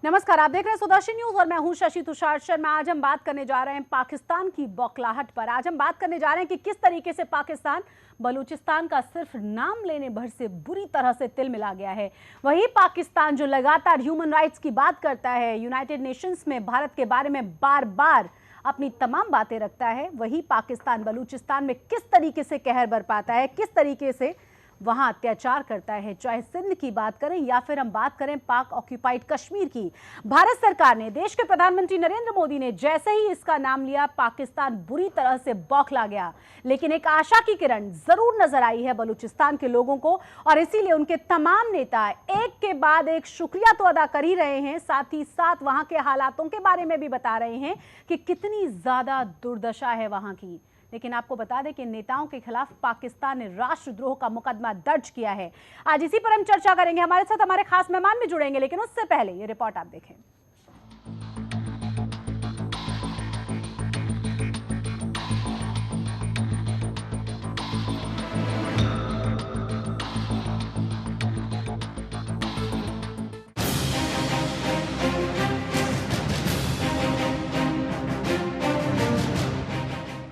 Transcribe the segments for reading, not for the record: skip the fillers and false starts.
नमस्कार, आप देख रहे हैं सुदर्शन न्यूज और मैं हूं शशि तुषार शर्मा। आज हम बात करने जा रहे हैं पाकिस्तान की बौखलाहट पर। आज हम बात करने जा रहे हैं कि किस तरीके से पाकिस्तान बलूचिस्तान का सिर्फ नाम लेने भर से बुरी तरह से तिल मिला गया है। वही पाकिस्तान जो लगातार ह्यूमन राइट्स की बात करता है, यूनाइटेड नेशंस में भारत के बारे में बार बार अपनी तमाम बातें रखता है, वही पाकिस्तान बलूचिस्तान में किस तरीके से कहर बरपाता है, किस तरीके से वहां अत्याचार करता है। चाहे सिंध की बात करें या फिर हम बात करें पाक ऑक्यूपाइड कश्मीर की, भारत सरकार ने, देश के प्रधानमंत्री नरेंद्र मोदी ने जैसे ही इसका नाम लिया, पाकिस्तान बुरी तरह से बौखला गया। लेकिन एक आशा की किरण जरूर नजर आई है बलूचिस्तान के लोगों को, और इसीलिए उनके तमाम नेता एक के बाद एक शुक्रिया तो अदा कर ही रहे हैं, साथ ही साथ वहां के हालातों के बारे में भी बता रहे हैं कि कितनी ज्यादा दुर्दशा है वहां की। लेकिन आपको बता दें कि नेताओं के खिलाफ पाकिस्तान ने राष्ट्रद्रोह का मुकदमा दर्ज किया है। आज इसी पर हम चर्चा करेंगे। हमारे साथ हमारे खास मेहमान भी जुड़ेंगे, लेकिन उससे पहले ये रिपोर्ट आप देखें।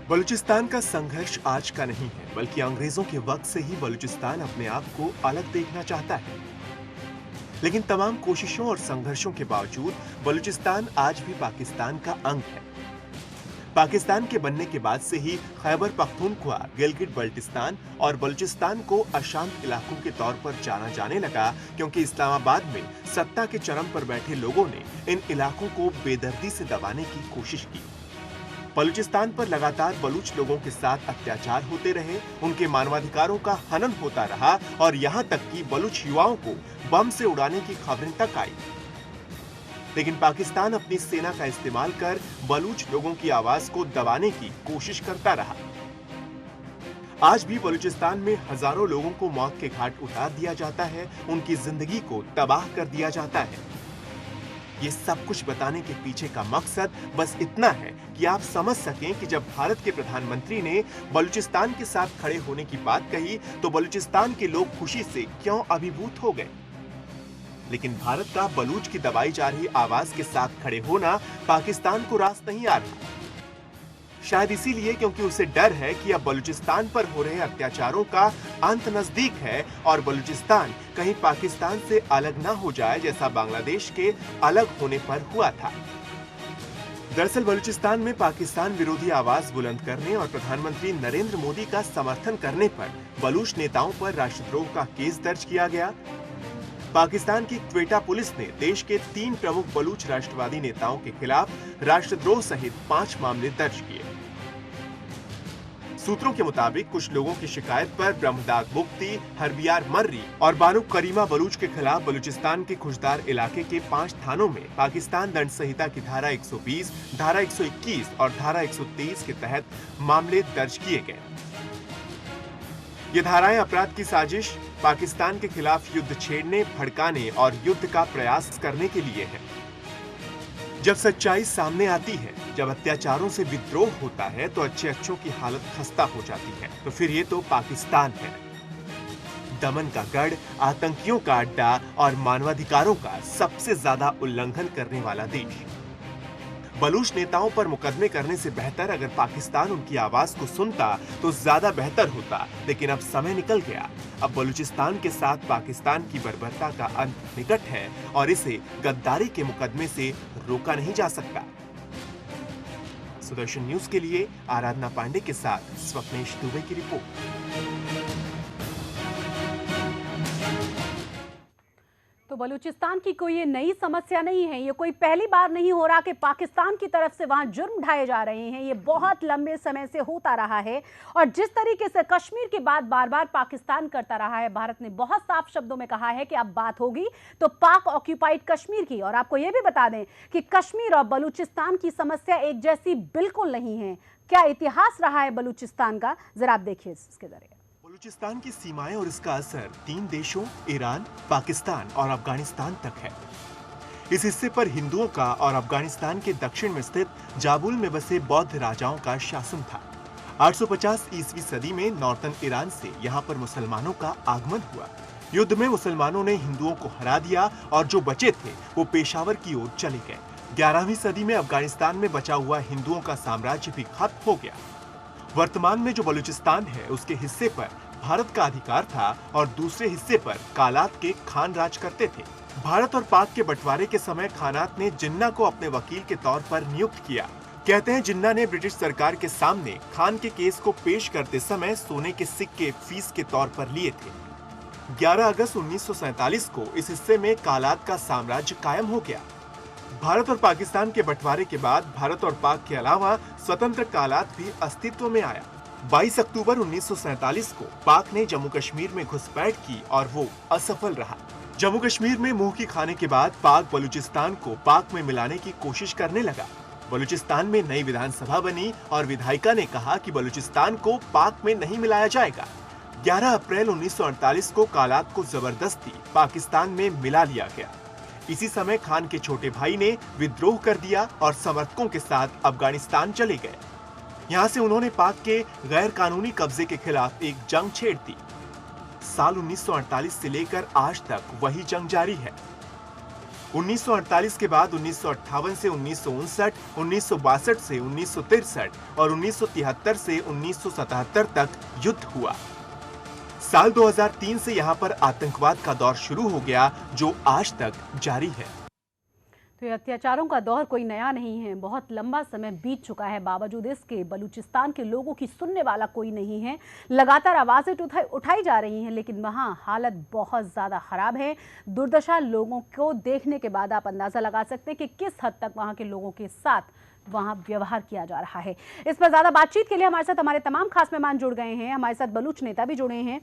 बलूचिस्तान का संघर्ष आज का नहीं है, बल्कि अंग्रेजों के वक्त से ही बलूचिस्तान अपने आप को अलग देखना चाहता है। लेकिन तमाम कोशिशों और संघर्षों के बावजूद बलूचिस्तान आज भी पाकिस्तान का अंग है। पाकिस्तान के बनने के बाद से ही खैबर पख्तूनख्वा, गिलगिट बल्टिस्तान और बलूचिस्तान को अशांत इलाकों के तौर पर जाना जाने लगा, क्योंकि इस्लामाबाद में सत्ता के चरम पर बैठे लोगों ने इन इलाकों को बेदर्दी से दबाने की कोशिश की। बलूचिस्तान पर लगातार बलूच लोगों के साथ अत्याचार होते रहे, उनके मानवाधिकारों का हनन होता रहा और यहाँ तक कि बलूच युवाओं को बम से उड़ाने की खबरें तक आई। लेकिन पाकिस्तान अपनी सेना का इस्तेमाल कर बलूच लोगों की आवाज को दबाने की कोशिश करता रहा। आज भी बलूचिस्तान में हजारों लोगों को मौत के घाट उतार दिया जाता है, उनकी जिंदगी को तबाह कर दिया जाता है। ये सब कुछ बताने के पीछे का मकसद बस इतना है कि आप समझ सकें कि जब भारत के प्रधानमंत्री ने बलूचिस्तान के साथ खड़े होने की बात कही, तो बलूचिस्तान के लोग खुशी से क्यों अभिभूत हो गए। लेकिन भारत का बलूच की दबाई जा रही आवाज के साथ खड़े होना पाकिस्तान को रास नहीं आ रहा। शायद इसीलिए क्योंकि उसे डर है कि अब बलूचिस्तान पर हो रहे अत्याचारों का अंत नजदीक है और बलूचिस्तान कहीं पाकिस्तान से अलग ना हो जाए, जैसा बांग्लादेश के अलग होने पर हुआ था। दरअसल बलूचिस्तान में पाकिस्तान विरोधी आवाज बुलंद करने और प्रधानमंत्री नरेंद्र मोदी का समर्थन करने पर बलूच नेताओं पर राष्ट्रद्रोह का केस दर्ज किया गया। पाकिस्तान की क्वेटा पुलिस ने देश के 3 प्रमुख बलूच राष्ट्रवादी नेताओं के खिलाफ राष्ट्रद्रोह सहित 5 मामले दर्ज किए। सूत्रों के मुताबिक कुछ लोगों की शिकायत पर ब्रह्मदाग मुफ्ती, हरबियार मर्री और बानो करीमा बलूच के खिलाफ बलूचिस्तान के खुशदार इलाके के 5 थानों में पाकिस्तान दंड संहिता की धारा 120, धारा 121 और धारा 123 के तहत मामले दर्ज किए गए। ये धाराएं अपराध की साजिश, पाकिस्तान के खिलाफ युद्ध छेड़ने, भड़काने और युद्ध का प्रयास करने के लिए है। जब सच्चाई सामने आती है, जब अत्याचारों से विद्रोह होता है, तो अच्छों की हालत खस्ता हो जाती है। तो फिर ये तो पाकिस्तान है, दमन का गढ़, आतंकियों का अड्डा और मानवाधिकारों का सबसे ज्यादा उल्लंघन करने वाला देश। बलूच नेताओं पर मुकदमे करने से बेहतर अगर पाकिस्तान उनकी आवाज को सुनता तो ज्यादा बेहतर होता। लेकिन अब समय निकल गया। अब बलूचिस्तान के साथ पाकिस्तान की बर्बरता का अंत निकट है और इसे गद्दारी के मुकदमे से रोका नहीं जा सकता। सुदर्शन न्यूज के लिए आराधना पांडे के साथ स्वप्नेश दुबे की रिपोर्ट। तो बलूचिस्तान की कोई ये नई समस्या नहीं है, ये कोई पहली बार नहीं हो रहा कि पाकिस्तान की तरफ से वहां जुर्म ढाए जा रहे हैं। ये बहुत लंबे समय से होता रहा है और जिस तरीके से कश्मीर की बात बार बार पाकिस्तान करता रहा है, भारत ने बहुत साफ शब्दों में कहा है कि अब बात होगी तो पाक ऑक्यूपाइड कश्मीर की। और आपको ये भी बता दें कि कश्मीर और बलूचिस्तान की समस्या एक जैसी बिल्कुल नहीं है। क्या इतिहास रहा है बलूचिस्तान का, जरा आप देखिए इसके जरिए। बलूचिस्तान की सीमाएं और इसका असर 3 देशों ईरान, पाकिस्तान और अफगानिस्तान तक है। इस हिस्से पर हिंदुओं का और अफगानिस्तान के दक्षिण में स्थित जाबुल में बसे बौद्ध राजाओं का शासन था। 850 ईस्वी सदी में नॉर्थन ईरान से यहाँ पर मुसलमानों का आगमन हुआ। युद्ध में मुसलमानों ने हिंदुओं को हरा दिया और जो बचे थे वो पेशावर की ओर चले गए। 11वीं सदी में अफगानिस्तान में बचा हुआ हिंदुओं का साम्राज्य भी खत्म हो गया। वर्तमान में जो बलूचिस्तान है उसके हिस्से पर भारत का अधिकार था और दूसरे हिस्से पर कालात के खान राज करते थे। भारत और पाक के बंटवारे के समय खानात ने जिन्ना को अपने वकील के तौर पर नियुक्त किया। कहते हैं जिन्ना ने ब्रिटिश सरकार के सामने खान के केस को पेश करते समय सोने के सिक्के फीस के तौर पर लिए थे। 11 अगस्त 1947 को इस हिस्से में कालात का साम्राज्य कायम हो गया। भारत और पाकिस्तान के बंटवारे के बाद भारत और पाक के अलावा स्वतंत्र कालात भी अस्तित्व में आया। 22 अक्टूबर 1947 को पाक ने जम्मू कश्मीर में घुसपैठ की और वो असफल रहा। जम्मू कश्मीर में मुंह की खाने के बाद पाक बलूचिस्तान को पाक में मिलाने की कोशिश करने लगा। बलूचिस्तान में नई विधानसभा बनी और विधायिका ने कहा कि बलूचिस्तान को पाक में नहीं मिलाया जाएगा। 11 अप्रैल 1948 को कालात को जबरदस्ती पाकिस्तान में मिला लिया गया। इसी समय खान के छोटे भाई ने विद्रोह कर दिया और समर्थकों के साथ अफगानिस्तान चले गए। यहाँ से उन्होंने पाक के गैर कानूनी कब्जे के खिलाफ एक जंग छेड़ दी। साल 1948 से लेकर आज तक वही जंग जारी है। 1948 के बाद 1958 से 1959, 1962 से 1963 और 1973 से 1977 तक युद्ध हुआ। साल 2003 से यहाँ पर आतंकवाद का दौर शुरू हो गया जो आज तक जारी है। तो ये अत्याचारों का दौर कोई नया नहीं है, बहुत लंबा समय बीत चुका है। बावजूद इसके बलूचिस्तान के लोगों की सुनने वाला कोई नहीं है। लगातार आवाजें उठाई जा रही हैं, लेकिन वहाँ हालत बहुत ज़्यादा खराब है। दुर्दशा लोगों को देखने के बाद आप अंदाज़ा लगा सकते हैं कि किस हद तक वहाँ के लोगों के साथ वहाँ व्यवहार किया जा रहा है। इस पर ज़्यादा बातचीत के लिए हमारे साथ हमारे तमाम खास मेहमान जुड़ गए हैं। हमारे साथ बलूच नेता भी जुड़े हैं।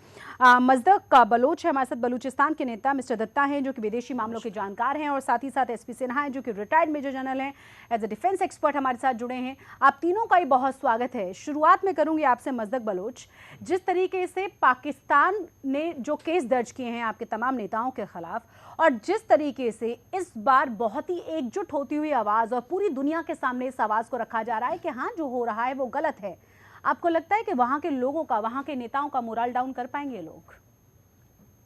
मजदक बलोच है हमारे साथ, बलूचिस्तान के नेता मिस्टर दत्ता हैं जो कि विदेशी मामलों के जानकार हैं, और साथ ही साथ एसपी सिन्हा हैं जो कि रिटायर्ड मेजर जनरल हैं, एज ए डिफेंस एक्सपर्ट हमारे साथ जुड़े हैं। आप तीनों का ही बहुत स्वागत है। शुरुआत में करूंगी आपसे मजदक बलोच, जिस तरीके से पाकिस्तान ने जो केस दर्ज किए हैं आपके तमाम नेताओं के खिलाफ, और जिस तरीके से इस बार बहुत ही एकजुट होती हुई आवाज़ और पूरी दुनिया के सामने इस आवाज़ को रखा जा रहा है कि हाँ जो हो रहा है वो गलत है, आपको लगता है कि वहाँ के लोगों का, वहाँ के नेताओं का मोरल डाउन कर पाएंगे लोग?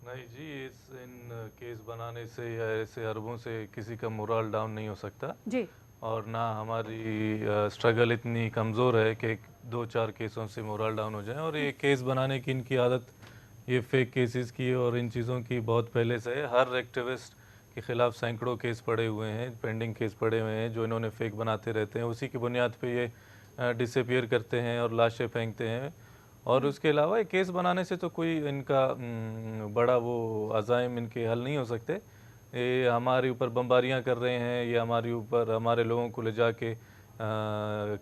नहीं जी, इन केस बनाने से या ऐसे अरबों से किसी का मोरल डाउन नहीं हो सकता जी। और ना हमारी स्ट्रगल इतनी कमज़ोर है कि 2-4 केसों से मोरल डाउन हो जाए। और ये केस बनाने की इनकी आदत, ये फेक केसेस की और इन चीज़ों की बहुत पहले से है। हर एक्टिविस्ट के खिलाफ सैकड़ों केस पड़े हुए हैं, पेंडिंग केस पड़े हुए हैं जो इन्होंने फेक बनाते रहते हैं। उसी की बुनियाद पे ये डिसअपियर करते हैं और लाशें फेंकते हैं। और उसके अलावा ये केस बनाने से तो कोई इनका बड़ा वो अज़ाइम इनके हल नहीं हो सकते। ये हमारे ऊपर बमबारियां कर रहे हैं, ये हमारे ऊपर हमारे लोगों को ले जाके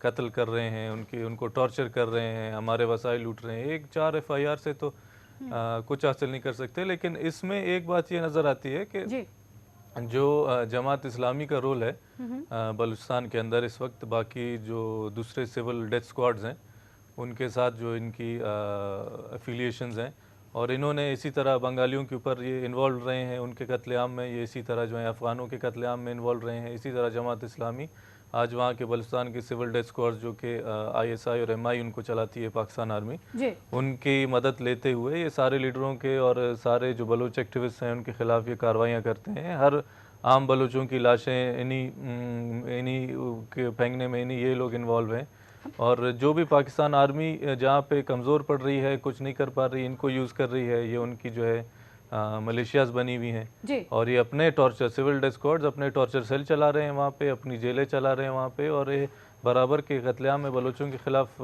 कत्ल कर रहे हैं, उनको टॉर्चर कर रहे हैं, हमारे वसाइल लूट रहे हैं। 1-4 FIR से तो कुछ हासिल नहीं कर सकते। लेकिन इसमें एक बात ये नज़र आती है कि जो जमात इस्लामी का रोल है बलूचिस्तान के अंदर इस वक्त, बाकी जो दूसरे सिविल डेथ स्क्वाड्स हैं उनके साथ जो इनकी एफिलिएशंस हैं, और इन्होंने इसी तरह बंगालियों के ऊपर ये इन्वॉल्व रहे हैं, उनके कत्लेआम में ये इसी तरह जो है अफ़गानों के कत्लेआम में इन्वॉल्व रहे हैं। इसी तरह जमात इस्लामी आज वहाँ के बलूचिस्तान के सिविल डेथ स्क्वाड्स जो कि ISI और MI उनको चलाती है पाकिस्तान आर्मी, उनकी मदद लेते हुए ये सारे लीडरों के और सारे जो बलूच एक्टिविस्ट हैं उनके खिलाफ ये कार्रवाइयाँ करते हैं। हर आम बलूचों की लाशें इन्हीं के फेंकने में ये लोग इन्वॉल्व हैं। और जो भी पाकिस्तान आर्मी जहाँ पे कमज़ोर पड़ रही है, कुछ नहीं कर पा रही, इनको यूज़ कर रही है। ये उनकी जो है मलेशियाज बनी हुई हैं और ये अपने टॉर्चर सिविल डेथ स्क्वाड्स अपने टॉर्चर सेल चला रहे हैं वहाँ पे, अपनी जेलें चला रहे हैं वहाँ पे, और ये बराबर के कत्लेआम में बलोचों के खिलाफ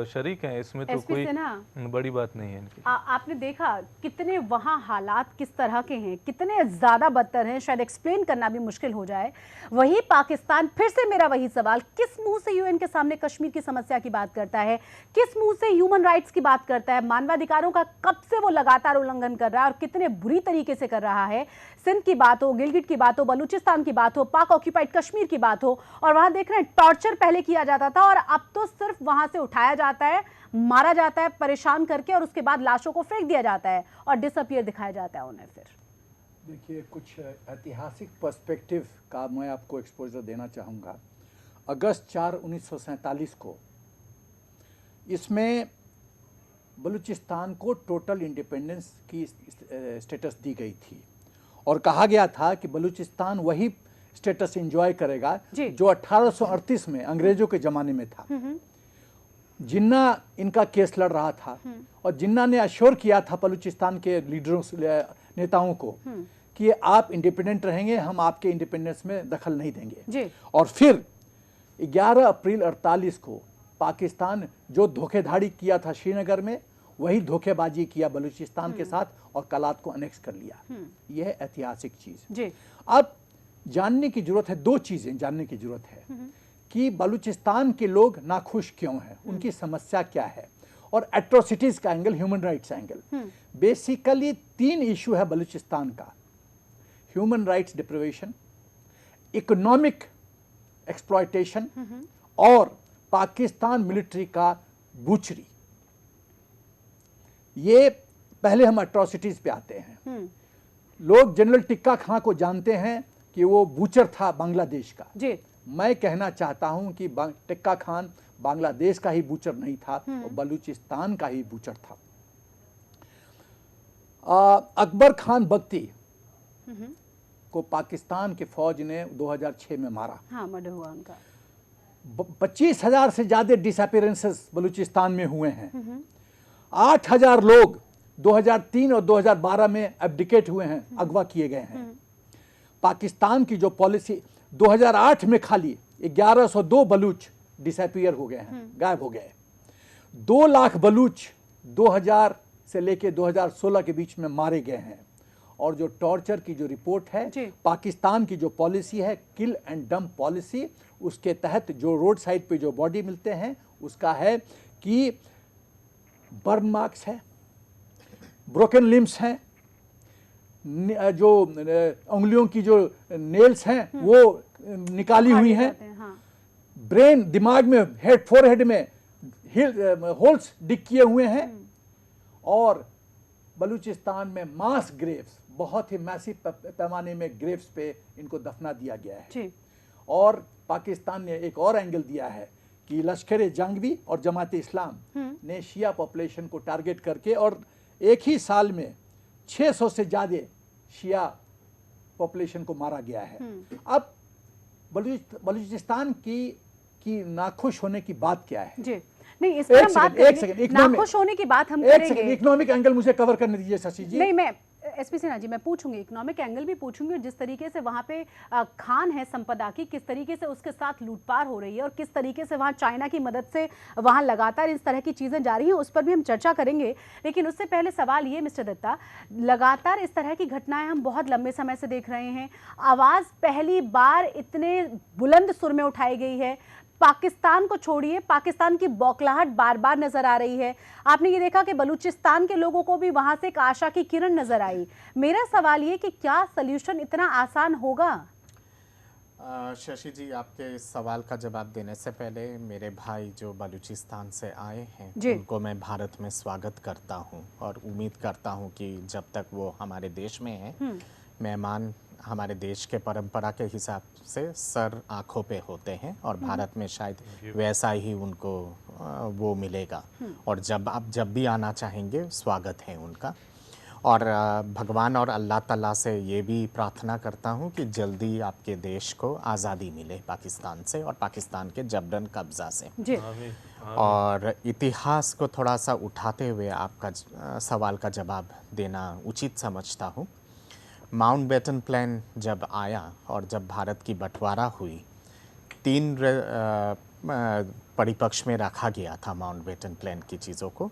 शरीक हैं। इसमें तो कोई बड़ी बात नहीं है इनकी। आपने देखा कितने वहाँ हालात किस तरह के हैं, कितने ज़्यादा बदतर हैं, शायद एक्सप्लेन करना भी मुश्किल हो जाए। वही पाकिस्तान, फिर से मेरा वही सवाल, किस मुंह से UN के सामने कश्मीर की समस्या की बात करता है, किस मुंह से ह्यूमन राइट्स की बात करता है, मानवाधिकारों का कब से वो लगातार उल्लंघन कर रहा है और कितने बुरी तरीके से कर रहा है। सिंध की बात हो, गिलगिट की बात हो, बलूचिस्तान की बात हो, पाक ऑक्यूपाइड कश्मीर की बात हो, और वहां देख रहे हैं टॉर्चर पहले किया जाता था और अब तो सिर्फ वहां से उठाया जाता है, मारा जाता है परेशान करके, और उसके बाद लाशों को फेंक दिया जाता है और डिसअपियर दिखाया जाता है उन्हें। फिर देखिए, कुछ ऐतिहासिक पर्सपेक्टिव का मैं आपको एक्सपोजर देना चाहूँगा। अगस्त 4, 1947 को इसमें बलूचिस्तान को टोटल इंडिपेंडेंस की स्टेटस दी गई थी और कहा गया था कि बलूचिस्तान वही स्टेटस एंजॉय करेगा जी। जो 1838 में अंग्रेजों के ज़माने में था। जिन्ना इनका केस लड़ रहा था और जिन्ना ने अश्योर किया था बलूचिस्तान के लीडरों नेताओं को कि आप इंडिपेंडेंट रहेंगे, हम आपके इंडिपेंडेंस में दखल नहीं देंगे जी। और फिर 11 अप्रैल 48 को पाकिस्तान जो धोखेधाड़ी किया था श्रीनगर में, वही धोखेबाजी किया बलूचिस्तान के साथ और कलात को अनेक्स कर लिया। यह है ऐतिहासिक चीज। जी। अब जानने की जरूरत है, दो चीजें जानने की जरूरत है कि बलूचिस्तान के लोग नाखुश क्यों हैं, उनकी समस्या क्या है, और एट्रोसिटीज का angle, human rights angle. Basically 3 issue है बलूचिस्तान का: human rights deprivation, economic exploitation और पाकिस्तान मिलिट्री का बूचरी। ये पहले हम एट्रोसिटीज पे आते हैं। लोग जनरल टिक्का खां को जानते हैं कि वो बूचर था बांग्लादेश का। जी। मैं कहना चाहता हूं कि टिक्का खान बांग्लादेश का ही बूचर नहीं था, वो बलूचिस्तान का ही बूचर था। अकबर खान बख्ती को पाकिस्तान के फौज ने 2006 में मारा। हाँ, मर्डर हुआ उनका। 25,000 से ज्यादा डिसअपीयरेंसेस बलूचिस्तान में हुए हैं। 8,000 लोग 2003 और 2012 में एब्डिकेट हुए हैं, अगवा किए गए हैं। पाकिस्तान की जो पॉलिसी 2008 में खाली 1102 बलूच डिसअपीयर हो गए हैं, गायब हो गए। 2 लाख बलूच 2000 से लेके 2016 के बीच में मारे गए हैं। और जो टॉर्चर की जो रिपोर्ट है, पाकिस्तान की जो पॉलिसी है, किल एंड डंप पॉलिसी, उसके तहत जो रोड साइड पे जो बॉडी मिलते हैं उसका है कि बर्न मार्क्स है, ब्रोकन लिम्स हैं, जो उंगलियों की जो नेल्स हैं वो निकाली हुई हैं। हाँ। ब्रेन, दिमाग में, हेड, फोरहेड में होल्स डिग किए हुए हैं। और बलूचिस्तान में मास ग्रेव्स, बहुत ही मैसिव पैमाने में ग्रेव्स पे इनको दफना दिया गया है। जी। और पाकिस्तान ने एक और एंगल दिया है कि लश्कर जंगवी और जमात इस्लाम ने शिया पॉपुलेशन को टारगेट करके और एक ही साल में 600 से ज्यादा शिया पॉपुलेशन को मारा गया है। अब बलूचिस्तान की नाखुश होने की बात क्या है? जी, नहीं, इस पर हम बात करेंगे। इकोनॉमिक नाखुश होने की बात हम करेंगे। इकोनॉमिक एंगल मुझे कवर करने दीजिए शशि जी। नहीं, मैं एसपी सिन्हा जी, मैं पूछूंगी, इकोनॉमिक एंगल भी पूछूंगी, और जिस तरीके से वहां पे खान है संपदा की, किस तरीके से उसके साथ लूटपाट हो रही है और किस तरीके से वहां चाइना की मदद से वहां लगातार इस तरह की चीजें जारी हैं, उस पर भी हम चर्चा करेंगे। लेकिन उससे पहले सवाल ये मिस्टर दत्ता, लगातार इस तरह की घटनाएं हम बहुत लंबे समय से देख रहे हैं। आवाज पहली बार इतने बुलंद सुर में उठाई गई है। पाकिस्तान को छोड़िए, पाकिस्तान की बौखलाहट बार बार नजर आ रही है। आपने ये देखा कि बलूचिस्तान के लोगों को भी वहां से एक आशा की किरण नजर आई। मेरा सवाल ये कि क्या सल्यूशन इतना आसान होगा? शशि जी, आपके इस सवाल का जवाब देने से पहले मेरे भाई जो बलूचिस्तान से आए हैं उनको मैं भारत में स्वागत करता हूं और उम्मीद करता हूं कि जब तक वो हमारे देश में हैं, मेहमान हमारे देश के परंपरा के हिसाब से सर आँखों पे होते हैं और भारत में शायद वैसा ही उनको वो मिलेगा। और जब भी आना चाहेंगे, स्वागत है उनका। और भगवान और अल्लाह ताला से ये भी प्रार्थना करता हूँ कि जल्दी आपके देश को आज़ादी मिले पाकिस्तान से और पाकिस्तान के जबरन कब्ज़ा से। जी। और इतिहास को थोड़ा सा उठाते हुए आपका सवाल का जवाब देना उचित समझता हूँ। माउंटबेटन प्लान जब आया और जब भारत की बंटवारा हुई, 3 परिपक्ष में रखा गया था माउंटबेटन प्लान की चीज़ों को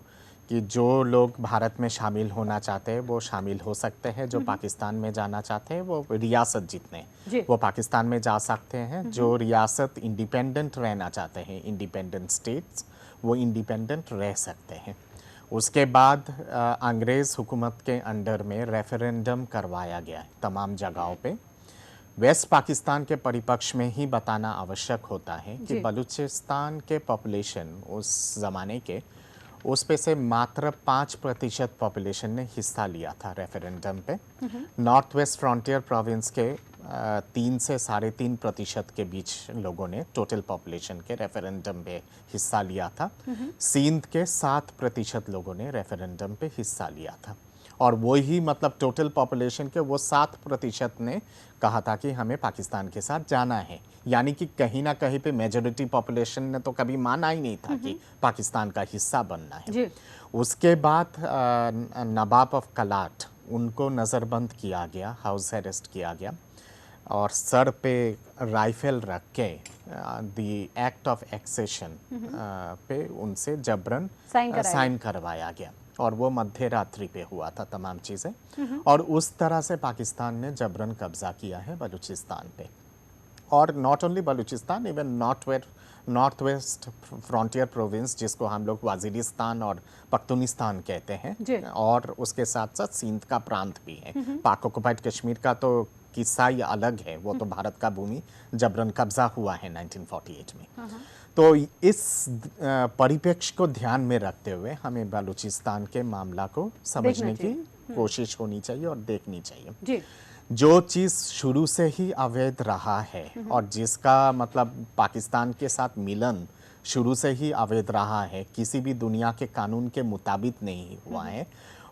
कि जो लोग भारत में शामिल होना चाहते हैं वो शामिल हो सकते हैं, जो पाकिस्तान में जाना चाहते हैं वो रियासत जितने वो पाकिस्तान में जा सकते हैं, जो रियासत इंडिपेंडेंट रहना चाहते हैं, इंडिपेंडेंट स्टेट्स, वो इंडिपेंडेंट रह सकते हैं। उसके बाद अंग्रेज़ हुकूमत के अंडर में रेफरेंडम करवाया गया तमाम जगहों पे। वेस्ट पाकिस्तान के परिपक्ष में ही बताना आवश्यक होता है कि बलूचिस्तान के पॉपुलेशन उस ज़माने के उस पे से मात्र 5% पॉपुलेशन ने हिस्सा लिया था रेफरेंडम पे। नॉर्थ वेस्ट फ्रंटियर प्रोविंस के 3 से 3.5% के बीच लोगों ने टोटल पॉपुलेशन के रेफरेंडम में हिस्सा लिया था। सिंध के 7% लोगों ने रेफरेंडम पे हिस्सा लिया था, और वही मतलब टोटल पॉपुलेशन के वो 7% ने कहा था कि हमें पाकिस्तान के साथ जाना है। यानी कि कहीं ना कहीं पे मेजॉरिटी पॉपुलेशन ने तो कभी माना ही नहीं था कि पाकिस्तान का हिस्सा बनना है। जी। उसके बाद नवाब ऑफ कलाट, उनको नज़रबंद किया गया, हाउस अरेस्ट किया गया, और सर पे राइफल रख के द एक्ट ऑफ एक्सेशन पे उनसे जबरन साइन करवाया गया, और वो मध्य रात्रि पे हुआ था तमाम चीज़ें। और उस तरह से पाकिस्तान ने जबरन कब्जा किया है बलूचिस्तान पे। और not only Balochistan, even north west frontier province, जिसको हम लोग वाजिरिस्तान और पख्तूनिस्तान कहते हैं, और उसके साथ साथ सिंध का प्रांत भी है। पाक ऑक्युपाइड कश्मीर का तो किस्सा ही अलग है, वो तो भारत का भूमि जबरन कब्जा हुआ है 1948 में। तो इस परिप्रेक्ष्य को ध्यान में रखते हुए हमें बलूचिस्तान के मामला को समझने की कोशिश होनी चाहिए और देखनी चाहिए। जी। जो चीज़ शुरू से ही अवैध रहा है और जिसका मतलब पाकिस्तान के साथ मिलन शुरू से ही अवैध रहा है, किसी भी दुनिया के कानून के मुताबिक नहीं हुआ है,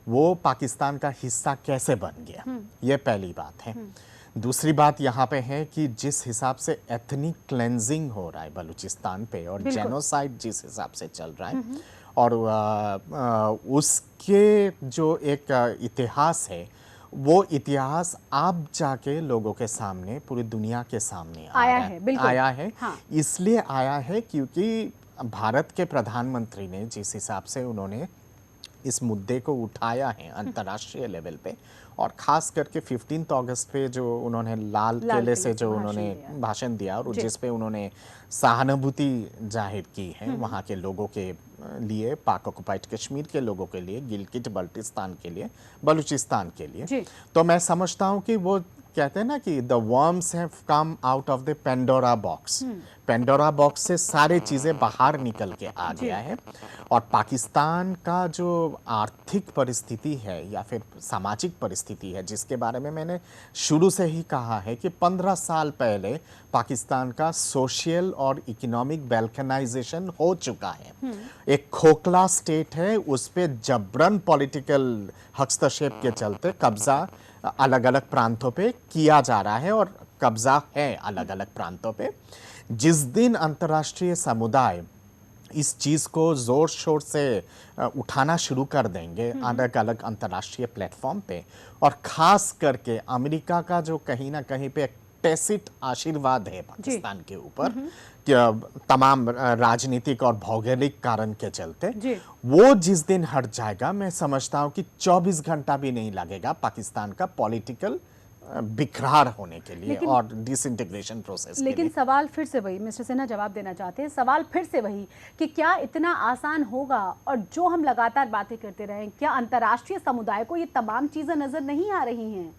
वो पाकिस्तान का हिस्सा कैसे बन गया, ये पहली बात है। दूसरी बात यहाँ पे है कि जिस हिसाब से एथनिक क्लेंजिंग हो रहा है बलूचिस्तान पे, और जेनोसाइड जिस हिसाब से चल रहा है, और उसके जो एक इतिहास है, वो इतिहास आप जाके लोगों के सामने, पूरी दुनिया के सामने आया है। हाँ। इसलिए आया है क्योंकि भारत के प्रधानमंत्री ने जिस हिसाब से उन्होंने इस मुद्दे को उठाया है अंतर्राष्ट्रीय लेवल पे, और ख़ास करके 15 अगस्त पे जो उन्होंने लाल किले से जो उन्होंने भाषण दिया, और जिस पे उन्होंने सहानुभूति जाहिर की है वहाँ के लोगों के लिए, पाक ऑक्युपाइड कश्मीर के लोगों के लिए, गिलगिट बल्टिस्तान के लिए, बलूचिस्तान के लिए, तो मैं समझता हूँ कि वो कहते हैं ना कि the worms have come out of the Pandora box. Pandora box से सारी चीज़ें बाहर निकल के आ गया है, और पाकिस्तान का जो आर्थिक परिस्थिति है या फिर सामाजिक परिस्थिति है, जिसके बारे में मैंने शुरू से ही कहा है कि 15 साल पहले पाकिस्तान का सोशल और इकोनॉमिक बैल्कनाइजेशन हो चुका है। एक खोखला स्टेट है, उस पर जबरन पॉलिटिकल हस्तक्षेप के चलते कब्जा अलग अलग प्रांतों पे किया जा रहा है, और कब्जा है अलग अलग प्रांतों पे। जिस दिन अंतर्राष्ट्रीय समुदाय इस चीज़ को ज़ोर शोर से उठाना शुरू कर देंगे अलग अलग अंतर्राष्ट्रीय प्लेटफॉर्म पे, और ख़ास करके अमेरिका का जो कहीं ना कहीं पे टैसिट आशीर्वाद है पाकिस्तान के ऊपर, तमाम राजनीतिक और भौगोलिक कारण के चलते, वो जिस दिन हट जाएगा, मैं समझता हूँ कि 24 घंटा भी नहीं लगेगा पाकिस्तान का पॉलिटिकल बिखरार होने के लिए और डिसइंटीग्रेशन प्रोसेस। लेकिन सवाल फिर से वही, मिस्टर सिन्हा जवाब देना चाहते हैं, सवाल फिर से वही कि क्या इतना आसान होगा, और जो हम लगातार बातें करते रहे, क्या अंतर्राष्ट्रीय समुदाय को ये तमाम चीज़ें नज़र नहीं आ रही हैं?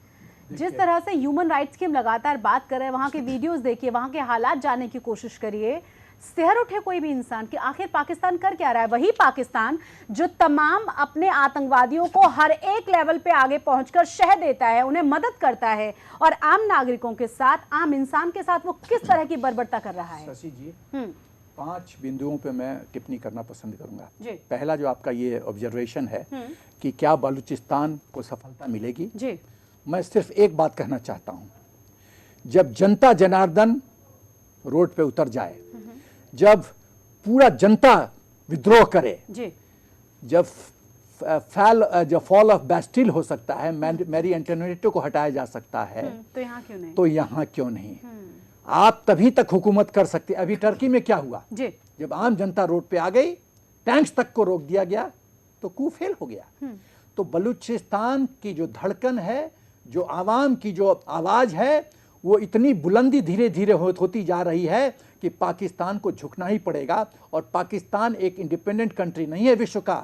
जिस तरह से ह्यूमन राइट्स की हम लगातार बात कर रहे हैं, वहाँ के वीडियोस देखिए, वहाँ के हालात जानने की कोशिश करिए, सिहर उठे कोई भी इंसान कि आखिर पाकिस्तान कर क्या रहा है। वही पाकिस्तान जो तमाम अपने आतंकवादियों को हर एक लेवल पे आगे पहुंचकर शह देता है, उन्हें मदद करता है, और आम नागरिकों के साथ, आम इंसान के साथ वो किस तरह की बर्बरता कर रहा है। शशि जी, 5 बिंदुओं पे मैं टिप्पणी करना पसंद करूंगा। पहला जो आपका ये ऑब्जर्वेशन है कि क्या बलूचिस्तान को सफलता मिलेगी, मैं सिर्फ एक बात कहना चाहता हूँ, जब जनता जनार्दन रोड पे उतर जाए, जब पूरा जनता विद्रोह करे, जब फॉल ऑफ बैस्टिल हो सकता है, मैरी एंटोनिएटो को हटाया जा सकता है, तो यहाँ क्यों नहीं? तो यहाँ क्यों नहीं? आप तभी तक हुकूमत कर सकते। अभी टर्की में क्या हुआ, जब आम जनता रोड पे आ गई, टैंक्स तक को रोक दिया गया, तो कू फेल हो गया। तो बलूचिस्तान की जो धड़कन है, जो आवाम की जो आवाज़ है, वो इतनी बुलंदी धीरे धीरे होती जा रही है कि पाकिस्तान को झुकना ही पड़ेगा। और पाकिस्तान एक इंडिपेंडेंट कंट्री नहीं है विश्व का,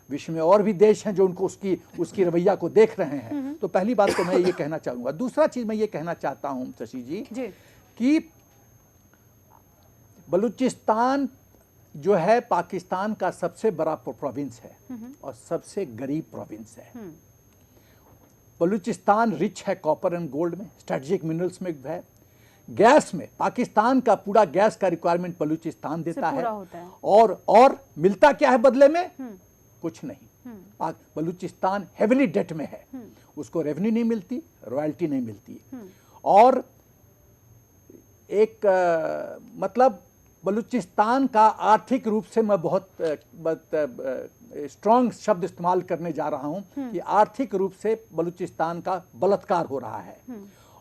विश्व में और भी देश हैं जो उनको उसकी रवैया को देख रहे हैं। तो पहली बात तो मैं ये कहना चाहूँगा। दूसरा चीज़ मैं ये कहना चाहता हूँ शशि जी कि बलूचिस्तान जो है पाकिस्तान का सबसे बड़ा प्रोविंस है और सबसे गरीब प्रोविंस है। बलूचिस्तान रिच है कॉपर एंड गोल्ड में, स्ट्रेटेजिक मिनरल्स में है। गैस में पाकिस्तान का पूरा गैस का रिक्वायरमेंट बलूचिस्तान देता है। पूरा होता है। और मिलता क्या है बदले में? कुछ नहीं। बलूचिस्तान हेविली डेट में है, उसको रेवेन्यू नहीं मिलती, रॉयल्टी नहीं मिलती। और एक मतलब बलूचिस्तान का आर्थिक रूप से मैं बहुत स्ट्रॉन्ग शब्द इस्तेमाल करने जा रहा हूं कि आर्थिक रूप से बलूचिस्तान का बलात्कार हो रहा है।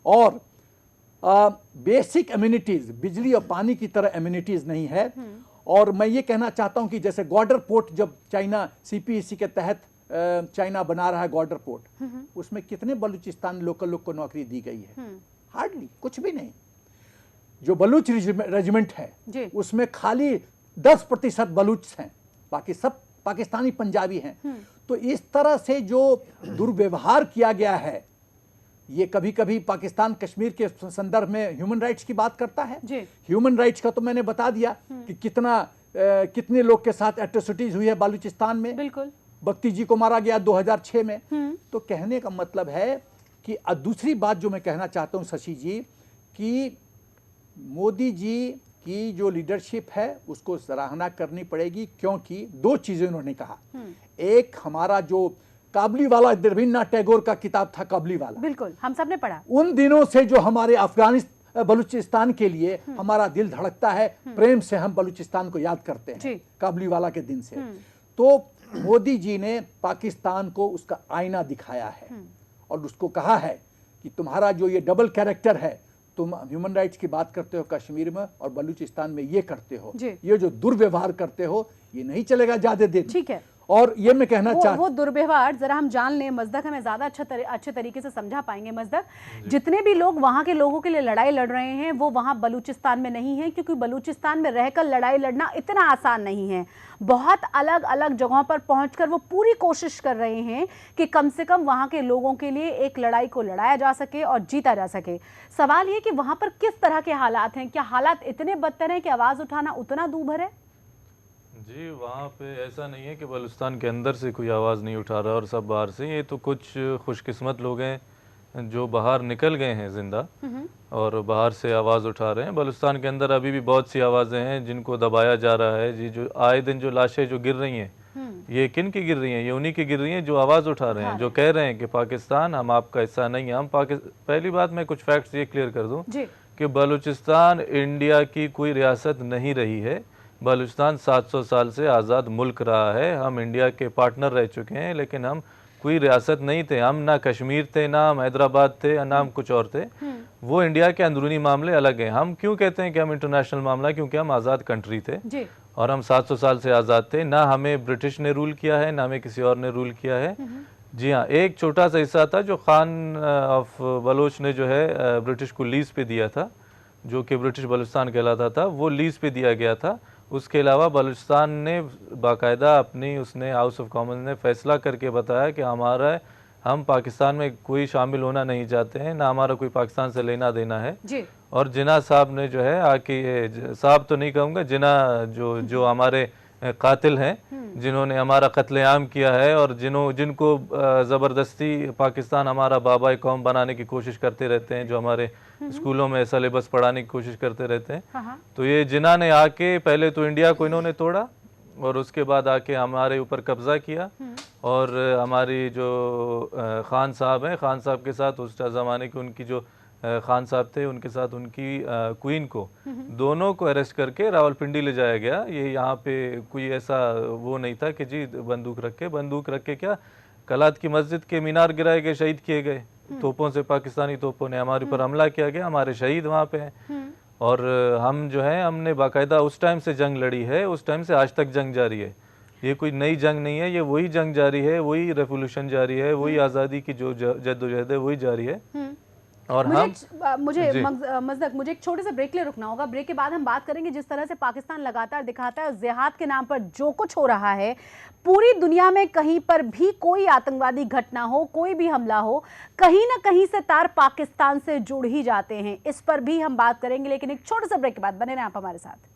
और बेसिक एम्यूनिटीज, बिजली और पानी की तरह एम्यूनिटीज नहीं है। और मैं ये कहना चाहता हूं कि जैसे ग्वाडर पोर्ट जब चाइना सीपीईसी के तहत चाइना बना रहा है ग्वाडर पोर्ट, उसमें कितने बलूचिस्तान लोकल लोग को नौकरी दी गई है? हार्डली, कुछ भी नहीं। जो बलूच रेजिमेंट है उसमें खाली 10% बलूच हैं, बाकी सब पाकिस्तानी पंजाबी हैं। तो इस तरह से जो दुर्व्यवहार किया गया है, ये कभी कभी पाकिस्तान कश्मीर के संदर्भ में ह्यूमन राइट्स की बात करता है। ह्यूमन राइट्स का तो मैंने बता दिया कि कितने लोग के साथ एट्रोसिटीज हुई है बलूचिस्तान में। बिल्कुल। बख्ती जी को मारा गया 2006 में। तो कहने का मतलब है कि दूसरी बात जो मैं कहना चाहता हूं शशि जी, कि मोदी जी की जो लीडरशिप है उसको सराहना करनी पड़ेगी, क्योंकि दो चीजें उन्होंने कहा। एक, हमारा जो काबुलीवाला, रवींद्रनाथ टैगोर का किताब था काबुलीवाला, बिल्कुल हम सब ने पढ़ा। उन दिनों से जो हमारे अफगानिस्तान बलूचिस्तान के लिए हमारा दिल धड़कता है, प्रेम से हम बलूचिस्तान को याद करते हैं काबुलीवाला के दिन से। तो मोदी जी ने पाकिस्तान को उसका आईना दिखाया है और उसको कहा है कि तुम्हारा जो ये डबल कैरेक्टर है, तुम ह्यूमन राइट्स की बात करते हो कश्मीर में और बलूचिस्तान में ये करते हो, ये जो दुर्व्यवहार करते हो, ये नहीं चलेगा ज्यादा देर। ठीक है। और ये मैं कहना चाहता वो दुर्व्यवहार जरा हम जान लें। मजदक हमें ज्यादा अच्छे तरीके से समझा पाएंगे। मजदक, जितने भी लोग वहां के लोगों के लिए लड़ाई लड़ रहे हैं वो वहां बलूचिस्तान में नहीं है, क्योंकि बलूचिस्तान में रहकर लड़ाई लड़ना इतना आसान नहीं है। बहुत अलग अलग जगहों पर पहुंचकर वो पूरी कोशिश कर रहे हैं कि कम से कम वहां के लोगों के लिए एक लड़ाई को लड़ाया जा सके और जीता जा सके। सवाल ये कि वहां पर किस तरह के हालात हैं? क्या हालात इतने बदतर हैं कि आवाज उठाना उतना दूभर है? जी, वहाँ पे ऐसा नहीं है कि बलूचिस्तान के अंदर से कोई आवाज़ नहीं उठा रहा और सब बाहर से। ये तो कुछ खुशकिस्मत लोग हैं जो बाहर निकल गए हैं जिंदा और बाहर से आवाज़ उठा रहे हैं। बलूचिस्तान के अंदर अभी भी बहुत सी आवाज़ें हैं जिनको दबाया जा रहा है। जी, जो आए दिन जो लाशें जो गिर रही हैं, ये किन की गिर रही हैं? ये उन्हीं की गिर रही हैं जो आवाज़ उठा रहे हैं, जो कह रहे हैं कि पाकिस्तान हम आपका हिस्सा नहीं है। हम पहली बात मैं कुछ फैक्ट्स ये क्लियर कर दूँ कि बलूचिस्तान इंडिया की कोई रियासत नहीं रही है। बलूचिस्तान 700 साल से आज़ाद मुल्क रहा है। हम इंडिया के पार्टनर रह चुके हैं, लेकिन हम कोई रियासत नहीं थे। हम ना कश्मीर थे, ना हम हैदराबाद थे, ना हम कुछ और थे। वो इंडिया के अंदरूनी मामले अलग हैं। हम क्यों कहते हैं कि हम इंटरनेशनल मामला? क्योंकि हम आज़ाद कंट्री थे और हम 700 साल से आज़ाद थे। ना हमें ब्रिटिश ने रूल किया है, ना हमें किसी और ने रूल किया है। जी हाँ, एक छोटा सा हिस्सा था जो खान ऑफ बलोच ने जो है ब्रिटिश को लीज पे दिया था, जो कि ब्रिटिश बलूचिस्तान कहलाता था, वो लीज पे दिया गया था। उसके अलावा बलूचिस्तान ने बाकायदा अपनी उसने हाउस ऑफ कॉमन्स ने फैसला करके बताया कि हम पाकिस्तान में कोई शामिल होना नहीं चाहते हैं, ना हमारा कोई पाकिस्तान से लेना देना है जी। और जिन्ना साहब ने जो है आके, साहब तो नहीं कहूँगा, जिन्ना जो हमारे कातिल हैं, जिन्होंने हमारा कत्लेआम किया है और जिनको ज़बरदस्ती पाकिस्तान हमारा बाबाए कौम बनाने की कोशिश करते रहते हैं, जो हमारे स्कूलों में सिलेबस पढ़ाने की कोशिश करते रहते हैं। तो ये जिन्ना ने आके पहले तो इंडिया को इन्होंने तोड़ा और उसके बाद आके हमारे ऊपर कब्जा किया। और हमारी जो खान साहब हैं, खान साहब के साथ उस ज़माने की उनकी जो खान साहब थे, उनके साथ उनकी क्वीन को, दोनों को अरेस्ट करके रावलपिंडी ले जाया गया। ये यहाँ पे कोई ऐसा वो नहीं था कि जी बंदूक रख के क्या, कलात की मस्जिद के मीनार गिराए गए, शहीद किए गए तोपों से, पाकिस्तानी तोपों ने हमारे ऊपर हमला किया गया, हमारे शहीद वहाँ पे हैं। और हम जो है हमने बाकायदा उस टाइम से जंग लड़ी है, उस टाइम से आज तक जंग जारी है। ये कोई नई जंग नहीं है, ये वही जंग जारी है, वही रेवोल्यूशन जारी है, वही आज़ादी की जो जद्दोजहद है वही जारी है। और मुझे एक छोटे से ब्रेक ले रुकना होगा। ब्रेक के बाद हम बात करेंगे जिस तरह से पाकिस्तान लगातार दिखाता है जिहाद के नाम पर जो कुछ हो रहा है, पूरी दुनिया में कहीं पर भी कोई आतंकवादी घटना हो, कोई भी हमला हो, कहीं ना कहीं से तार पाकिस्तान से जुड़ ही जाते हैं। इस पर भी हम बात करेंगे, लेकिन एक छोटे से ब्रेक के बाद बने रहें आप हमारे साथ।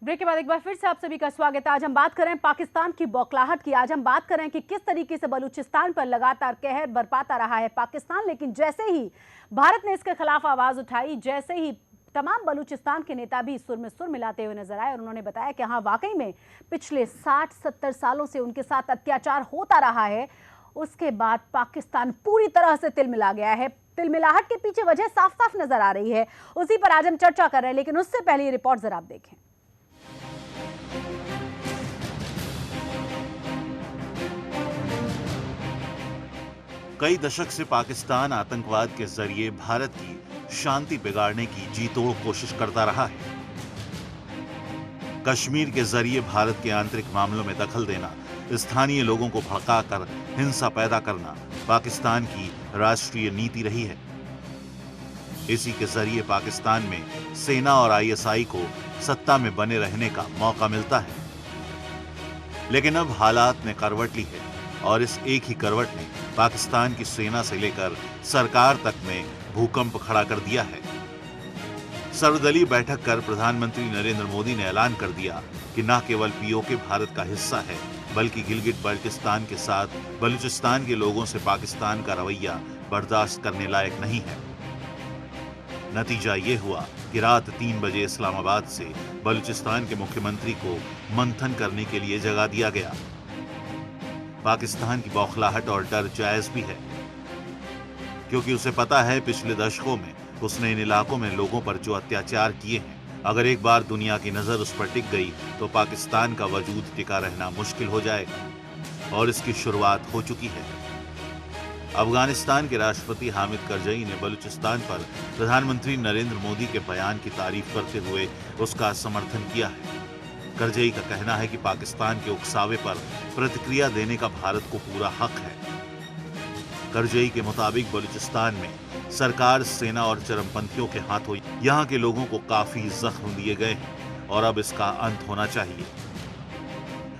ब्रेक के बाद एक बार फिर से आप सभी का स्वागत है। आज हम बात कर रहे हैं पाकिस्तान की बौखलाहट की। आज हम बात कर रहे हैं कि किस तरीके से बलूचिस्तान पर लगातार कहर बरपाता रहा है पाकिस्तान, लेकिन जैसे ही भारत ने इसके खिलाफ आवाज उठाई, जैसे ही तमाम बलूचिस्तान के नेता भी सुर में सुर मिलाते हुए नजर आए और उन्होंने बताया कि हाँ, वाकई में पिछले 60-70 सालों से उनके साथ अत्याचार होता रहा है। उसके बाद पाकिस्तान पूरी तरह से तिलमिला गया है। तिलमिलाहट के पीछे वजह साफ साफ नजर आ रही है, उसी पर आज हम चर्चा कर रहे हैं। लेकिन उससे पहले ये रिपोर्ट जरा आप देखें। कई दशक से पाकिस्तान आतंकवाद के जरिए भारत की शांति बिगाड़ने की जीतोड़ कोशिश करता रहा है। कश्मीर के जरिए भारत के आंतरिक मामलों में दखल देना, स्थानीय लोगों को भड़काकर हिंसा पैदा करना पाकिस्तान की राष्ट्रीय नीति रही है। इसी के जरिए पाकिस्तान में सेना और आईएसआई को सत्ता में बने रहने का मौका मिलता है। लेकिन अब हालात ने करवट ली है और इस एक ही करवट ने पाकिस्तान की सेना से लेकर सरकार तक में भूकंप खड़ा कर दिया है। सर्वदलीय बैठक कर प्रधानमंत्री नरेंद्र मोदी ने ऐलान कर दिया कि न केवल पीओके भारत का हिस्सा है, बल्कि गिलगिट बाल्टिस्तान के साथ बलूचिस्तान के लोगों से पाकिस्तान का रवैया बर्दाश्त करने लायक नहीं है। नतीजा ये हुआ कि रात 3 बजे इस्लामाबाद से बलूचिस्तान के मुख्यमंत्री को मंथन करने के लिए जगा दिया गया। पाकिस्तान की बौखलाहट और डर जायज भी है, क्योंकि उसे पता है पिछले दशकों में उसने इन इलाकों में लोगों पर जो अत्याचार किए हैं, अगर एक बार दुनिया की नजर उस पर टिक गई तो पाकिस्तान का वजूद टिका रहना मुश्किल हो जाएगा। और इसकी शुरुआत हो चुकी है। अफगानिस्तान के राष्ट्रपति हामिद करजई ने बलूचिस्तान पर प्रधानमंत्री नरेंद्र मोदी के बयान की तारीफ करते हुए उसका समर्थन किया है। करजई का कहना है कि पाकिस्तान के उकसावे पर प्रतिक्रिया देने का भारत को पूरा हक है। करजई के मुताबिक बलूचिस्तान में सरकार, सेना और चरमपंथियों के हाथों यहाँ के लोगों को काफी जख्म दिए गए हैं और अब इसका अंत होना चाहिए।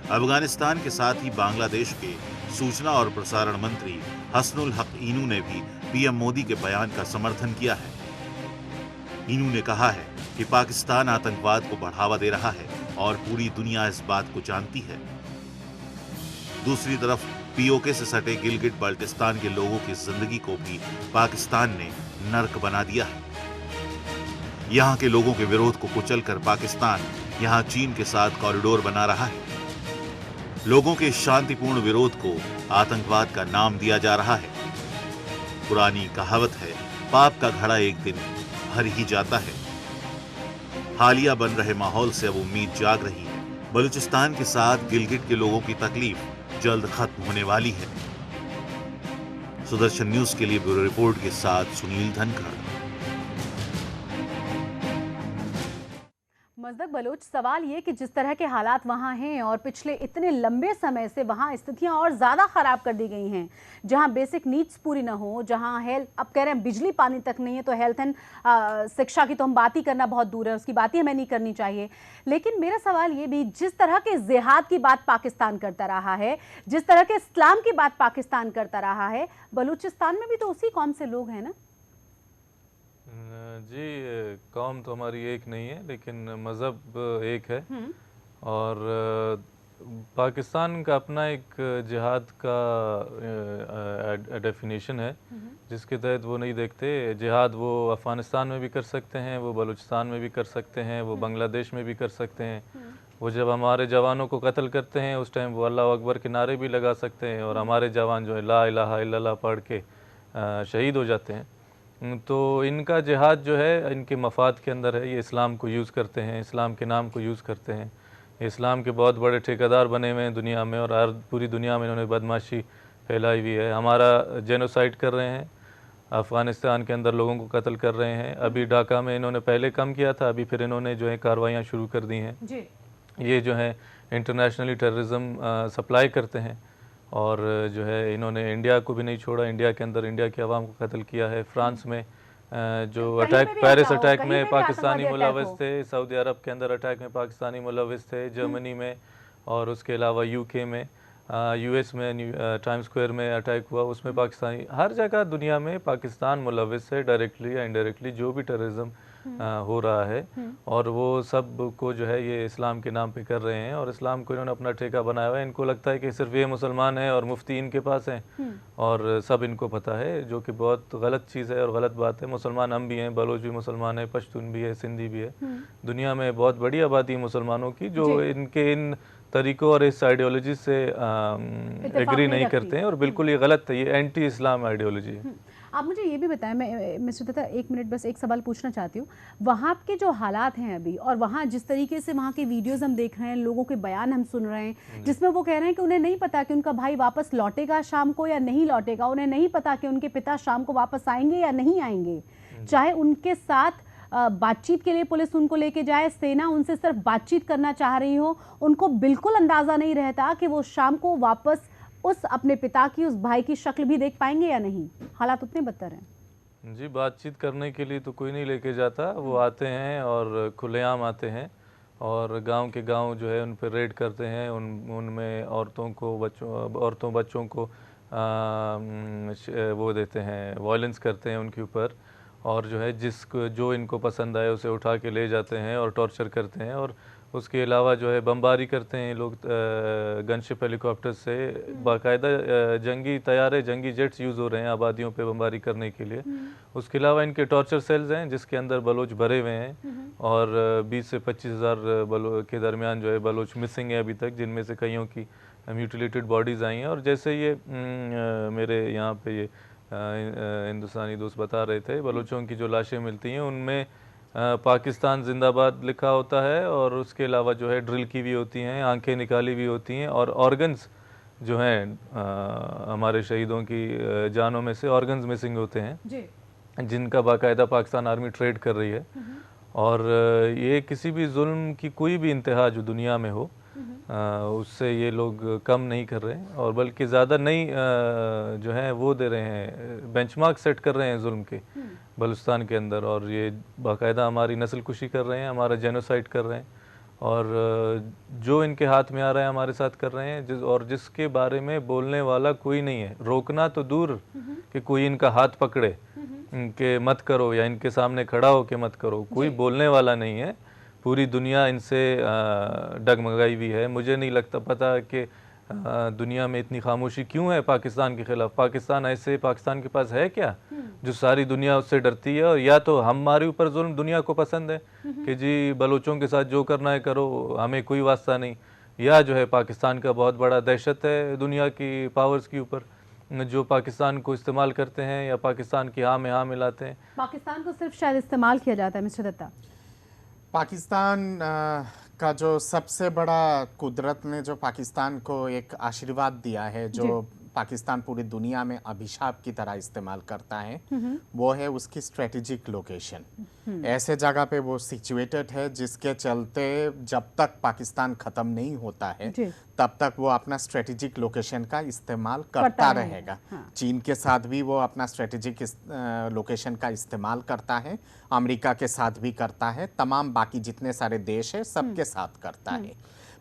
अफगानिस्तान के साथ ही बांग्लादेश के सूचना और प्रसारण मंत्री हसनुल हक ईनू ने भी पीएम मोदी के बयान का समर्थन किया है। ईनू ने कहा है कि पाकिस्तान आतंकवाद को बढ़ावा दे रहा है और पूरी दुनिया इस बात को जानती है। दूसरी तरफ पीओके से सटे गिलगिट बाल्टिस्तान के लोगों की जिंदगी को भी पाकिस्तान ने नर्क बना दिया है। यहाँ के लोगों के विरोध को कुचलकर पाकिस्तान यहाँ चीन के साथ कॉरिडोर बना रहा है। लोगों के शांतिपूर्ण विरोध को आतंकवाद का नाम दिया जा रहा है। पुरानी कहावत है, पाप का घड़ा एक दिन भर ही जाता है। हालिया बन रहे माहौल से अब उम्मीद जाग रही है। बलूचिस्तान के साथ गिलगिट के लोगों की तकलीफ जल्द खत्म होने वाली है। सुदर्शन न्यूज के लिए ब्यूरो रिपोर्ट के साथ सुनील धनखड़। मजदक बलोच, सवाल ये कि जिस तरह के हालात वहाँ हैं और पिछले इतने लंबे समय से वहाँ स्थितियाँ और ज़्यादा ख़राब कर दी गई हैं, जहाँ बेसिक नीड्स पूरी ना हो, जहाँ हेल्थ, अब कह रहे हैं बिजली पानी तक नहीं है, तो हेल्थ एंड शिक्षा की तो हम बात ही करना बहुत दूर है, उसकी बात ही हमें नहीं करनी चाहिए। लेकिन मेरा सवाल ये भी, जिस तरह के जिहाद की बात पाकिस्तान करता रहा है, जिस तरह के इस्लाम की बात पाकिस्तान करता रहा है, बलूचिस्तान में भी तो उसी कौम से लोग हैं ना? जी, कौम तो हमारी एक नहीं है, लेकिन मज़हब एक है। और पाकिस्तान का अपना एक जिहाद का डेफिनेशन है, जिसके तहत वो नहीं देखते जिहाद वो अफ़गानिस्तान में भी कर सकते हैं, वो बलूचिस्तान में भी कर सकते हैं, वो बांग्लादेश में भी कर सकते हैं। वो जब हमारे जवानों को कत्ल करते हैं उस टाइम वो अल्लाह अकबर के नारे भी लगा सकते हैं और हमारे जवान जो है ला इलाहा इल्लल्लाह पढ़ के शहीद हो जाते हैं। तो इनका जिहाद जो है इनके मफाद के अंदर है। ये इस्लाम को यूज़ करते हैं, इस्लाम के नाम को यूज़ करते हैं। इस्लाम के बहुत बड़े ठेकेदार बने हुए हैं दुनिया में और हर पूरी दुनिया में इन्होंने बदमाशी फैलाई हुई है। हमारा जेनोसाइड कर रहे हैं, अफ़गानिस्तान के अंदर लोगों को कत्ल कर रहे हैं। अभी ढाका में इन्होंने पहले कम किया था, अभी फिर इन्होंने जो है कार्रवाइयाँ शुरू कर दी हैं। ये जो है इंटरनेशनली टेररिज्म सप्लाई करते हैं और जो है इन्होंने इंडिया को भी नहीं छोड़ा। इंडिया के अंदर इंडिया की आवाम को कत्ल किया है। फ्रांस में जो अटैक, पेरिस अटैक में पाकिस्तानी मुलव्वस थे, सऊदी अरब के अंदर अटैक में पाकिस्तानी मुलव्वस थे, जर्मनी में और उसके अलावा यूके में, यूएस में टाइम्स स्क्वायर में अटैक हुआ, उसमें पाकिस्तानी, हर जगह दुनिया में पाकिस्तान मुलव्वस है डायरेक्टली या इनडायरेक्टली। जो भी टेररिज्म हो रहा है, और वो सब को जो है ये इस्लाम के नाम पे कर रहे हैं और इस्लाम को इन्होंने अपना ठेका बनाया हुआ है। इनको लगता है कि सिर्फ ये मुसलमान हैं और मुफ्ती इनके पास हैं और सब इनको पता है, जो कि बहुत गलत चीज़ है और गलत बात है। मुसलमान हम भी हैं, बलोच भी मुसलमान है, पश्तून भी है, सिंधी भी है। दुनिया में बहुत बड़ी आबादी है मुसलमानों की जो इनके इन तरीकों और इस आइडियोलॉजी से एग्री नहीं करते हैं, और बिल्कुल ये गलत है, ये एंटी इस्लाम आइडियोलॉजी है। आप मुझे ये भी बताएं, मैं मिस्टर दत्ता एक मिनट बस एक सवाल पूछना चाहती हूँ। वहाँ के जो हालात हैं अभी, और वहाँ जिस तरीके से वहाँ के वीडियोस हम देख रहे हैं, लोगों के बयान हम सुन रहे हैं, जिसमें वो कह रहे हैं कि उन्हें नहीं पता कि उनका भाई वापस लौटेगा शाम को या नहीं लौटेगा, उन्हें नहीं पता कि उनके पिता शाम को वापस आएंगे या नहीं आएंगे, चाहे उनके साथ बातचीत के लिए पुलिस उनको लेके जाए, सेना उनसे सिर्फ बातचीत करना चाह रही हो, उनको बिल्कुल अंदाजा नहीं रहता कि वो शाम को वापस उस अपने पिता की, उस भाई की शक्ल भी देख पाएंगे या नहीं। हालात उतने बदतर हैं। जी, बातचीत करने के लिए तो कोई नहीं लेके जाता, वो आते हैं और खुलेआम आते हैं और गांव के गांव जो है उन पर रेड करते हैं, उनमें औरतों बच्चों को वो देते हैं, वायलेंस करते हैं उनके ऊपर, और जो है जो इनको पसंद आए उसे उठा के ले जाते हैं और टॉर्चर करते हैं। और उसके अलावा जो है बमबारी करते हैं लोग गनशिप हेलीकॉप्टर से, बाकायदा जंगी तैयारे, जंगी जेट्स यूज़ हो रहे हैं आबादियों पे बमबारी करने के लिए। उसके अलावा इनके टॉर्चर सेल्स हैं जिसके अंदर बलोच भरे हुए हैं, और 20 से 25 हज़ार के दरमियान जो है बलोच मिसिंग है अभी तक, जिनमें से कईयों की म्यूटिलेटेड बॉडीज़ आई हैं। और जैसे ये मेरे यहाँ पे ये हिंदुस्तानी दोस्त बता रहे थे, बलोचों की जो लाशें मिलती हैं उनमें पाकिस्तान जिंदाबाद लिखा होता है, और उसके अलावा जो है ड्रिल की भी होती हैं, आंखें निकाली भी होती हैं, और ऑर्गन्स जो हैं हमारे शहीदों की जानों में से ऑर्गन्स मिसिंग होते हैं जी। जिनका बाकायदा पाकिस्तान आर्मी ट्रेड कर रही है। और ये किसी भी जुल्म की कोई भी इंतहा जो दुनिया में हो उससे ये लोग कम नहीं कर रहे हैं, और बल्कि ज़्यादा नई जो है वो दे रहे हैं, बेंचमार्क सेट कर रहे हैं जुल्म के बलूचिस्तान के अंदर। और ये बाकायदा हमारी नस्ल कुशी कर रहे हैं, हमारा जेनोसाइड कर रहे हैं, और जो इनके हाथ में आ रहा है हमारे साथ कर रहे हैं, और जिसके बारे में बोलने वाला कोई नहीं है। रोकना तो दूर कि कोई इनका हाथ पकड़े कि मत करो, या इनके सामने खड़ा हो के मत करो, कोई बोलने वाला नहीं है। पूरी दुनिया इनसे डगमगाई हुई है। मुझे नहीं लगता पता कि दुनिया में इतनी खामोशी क्यों है पाकिस्तान के खिलाफ। पाकिस्तान के पास है क्या जो सारी दुनिया उससे डरती है? और या तो हमारे ऊपर जुल्म दुनिया को पसंद है कि जी बलोचों के साथ जो करना है करो, हमें कोई वास्ता नहीं, या जो है पाकिस्तान का बहुत बड़ा दहशत है दुनिया की पावर्स के ऊपर जो पाकिस्तान को इस्तेमाल करते हैं या पाकिस्तान की हाँ में हाँ मिलाते हैं। पाकिस्तान को सिर्फ शायद इस्तेमाल किया जाता है मिस्टर दत्ता। पाकिस्तान का जो सबसे बड़ा, कुदरत ने जो पाकिस्तान को एक आशीर्वाद दिया है, जो पाकिस्तान पूरी दुनिया में अभिशाप की तरह इस्तेमाल करता है, वो है उसकी स्ट्रेटेजिक लोकेशन। ऐसे जगह पे वो सिचुएटेड है जिसके चलते जब तक पाकिस्तान खत्म नहीं होता है तब तक वो अपना स्ट्रेटेजिक लोकेशन का इस्तेमाल करता रहेगा। चीन के साथ भी वो अपना स्ट्रेटेजिक लोकेशन का इस्तेमाल करता है, अमेरिका के साथ भी करता है, तमाम बाकी जितने सारे देश है सबके साथ करता है।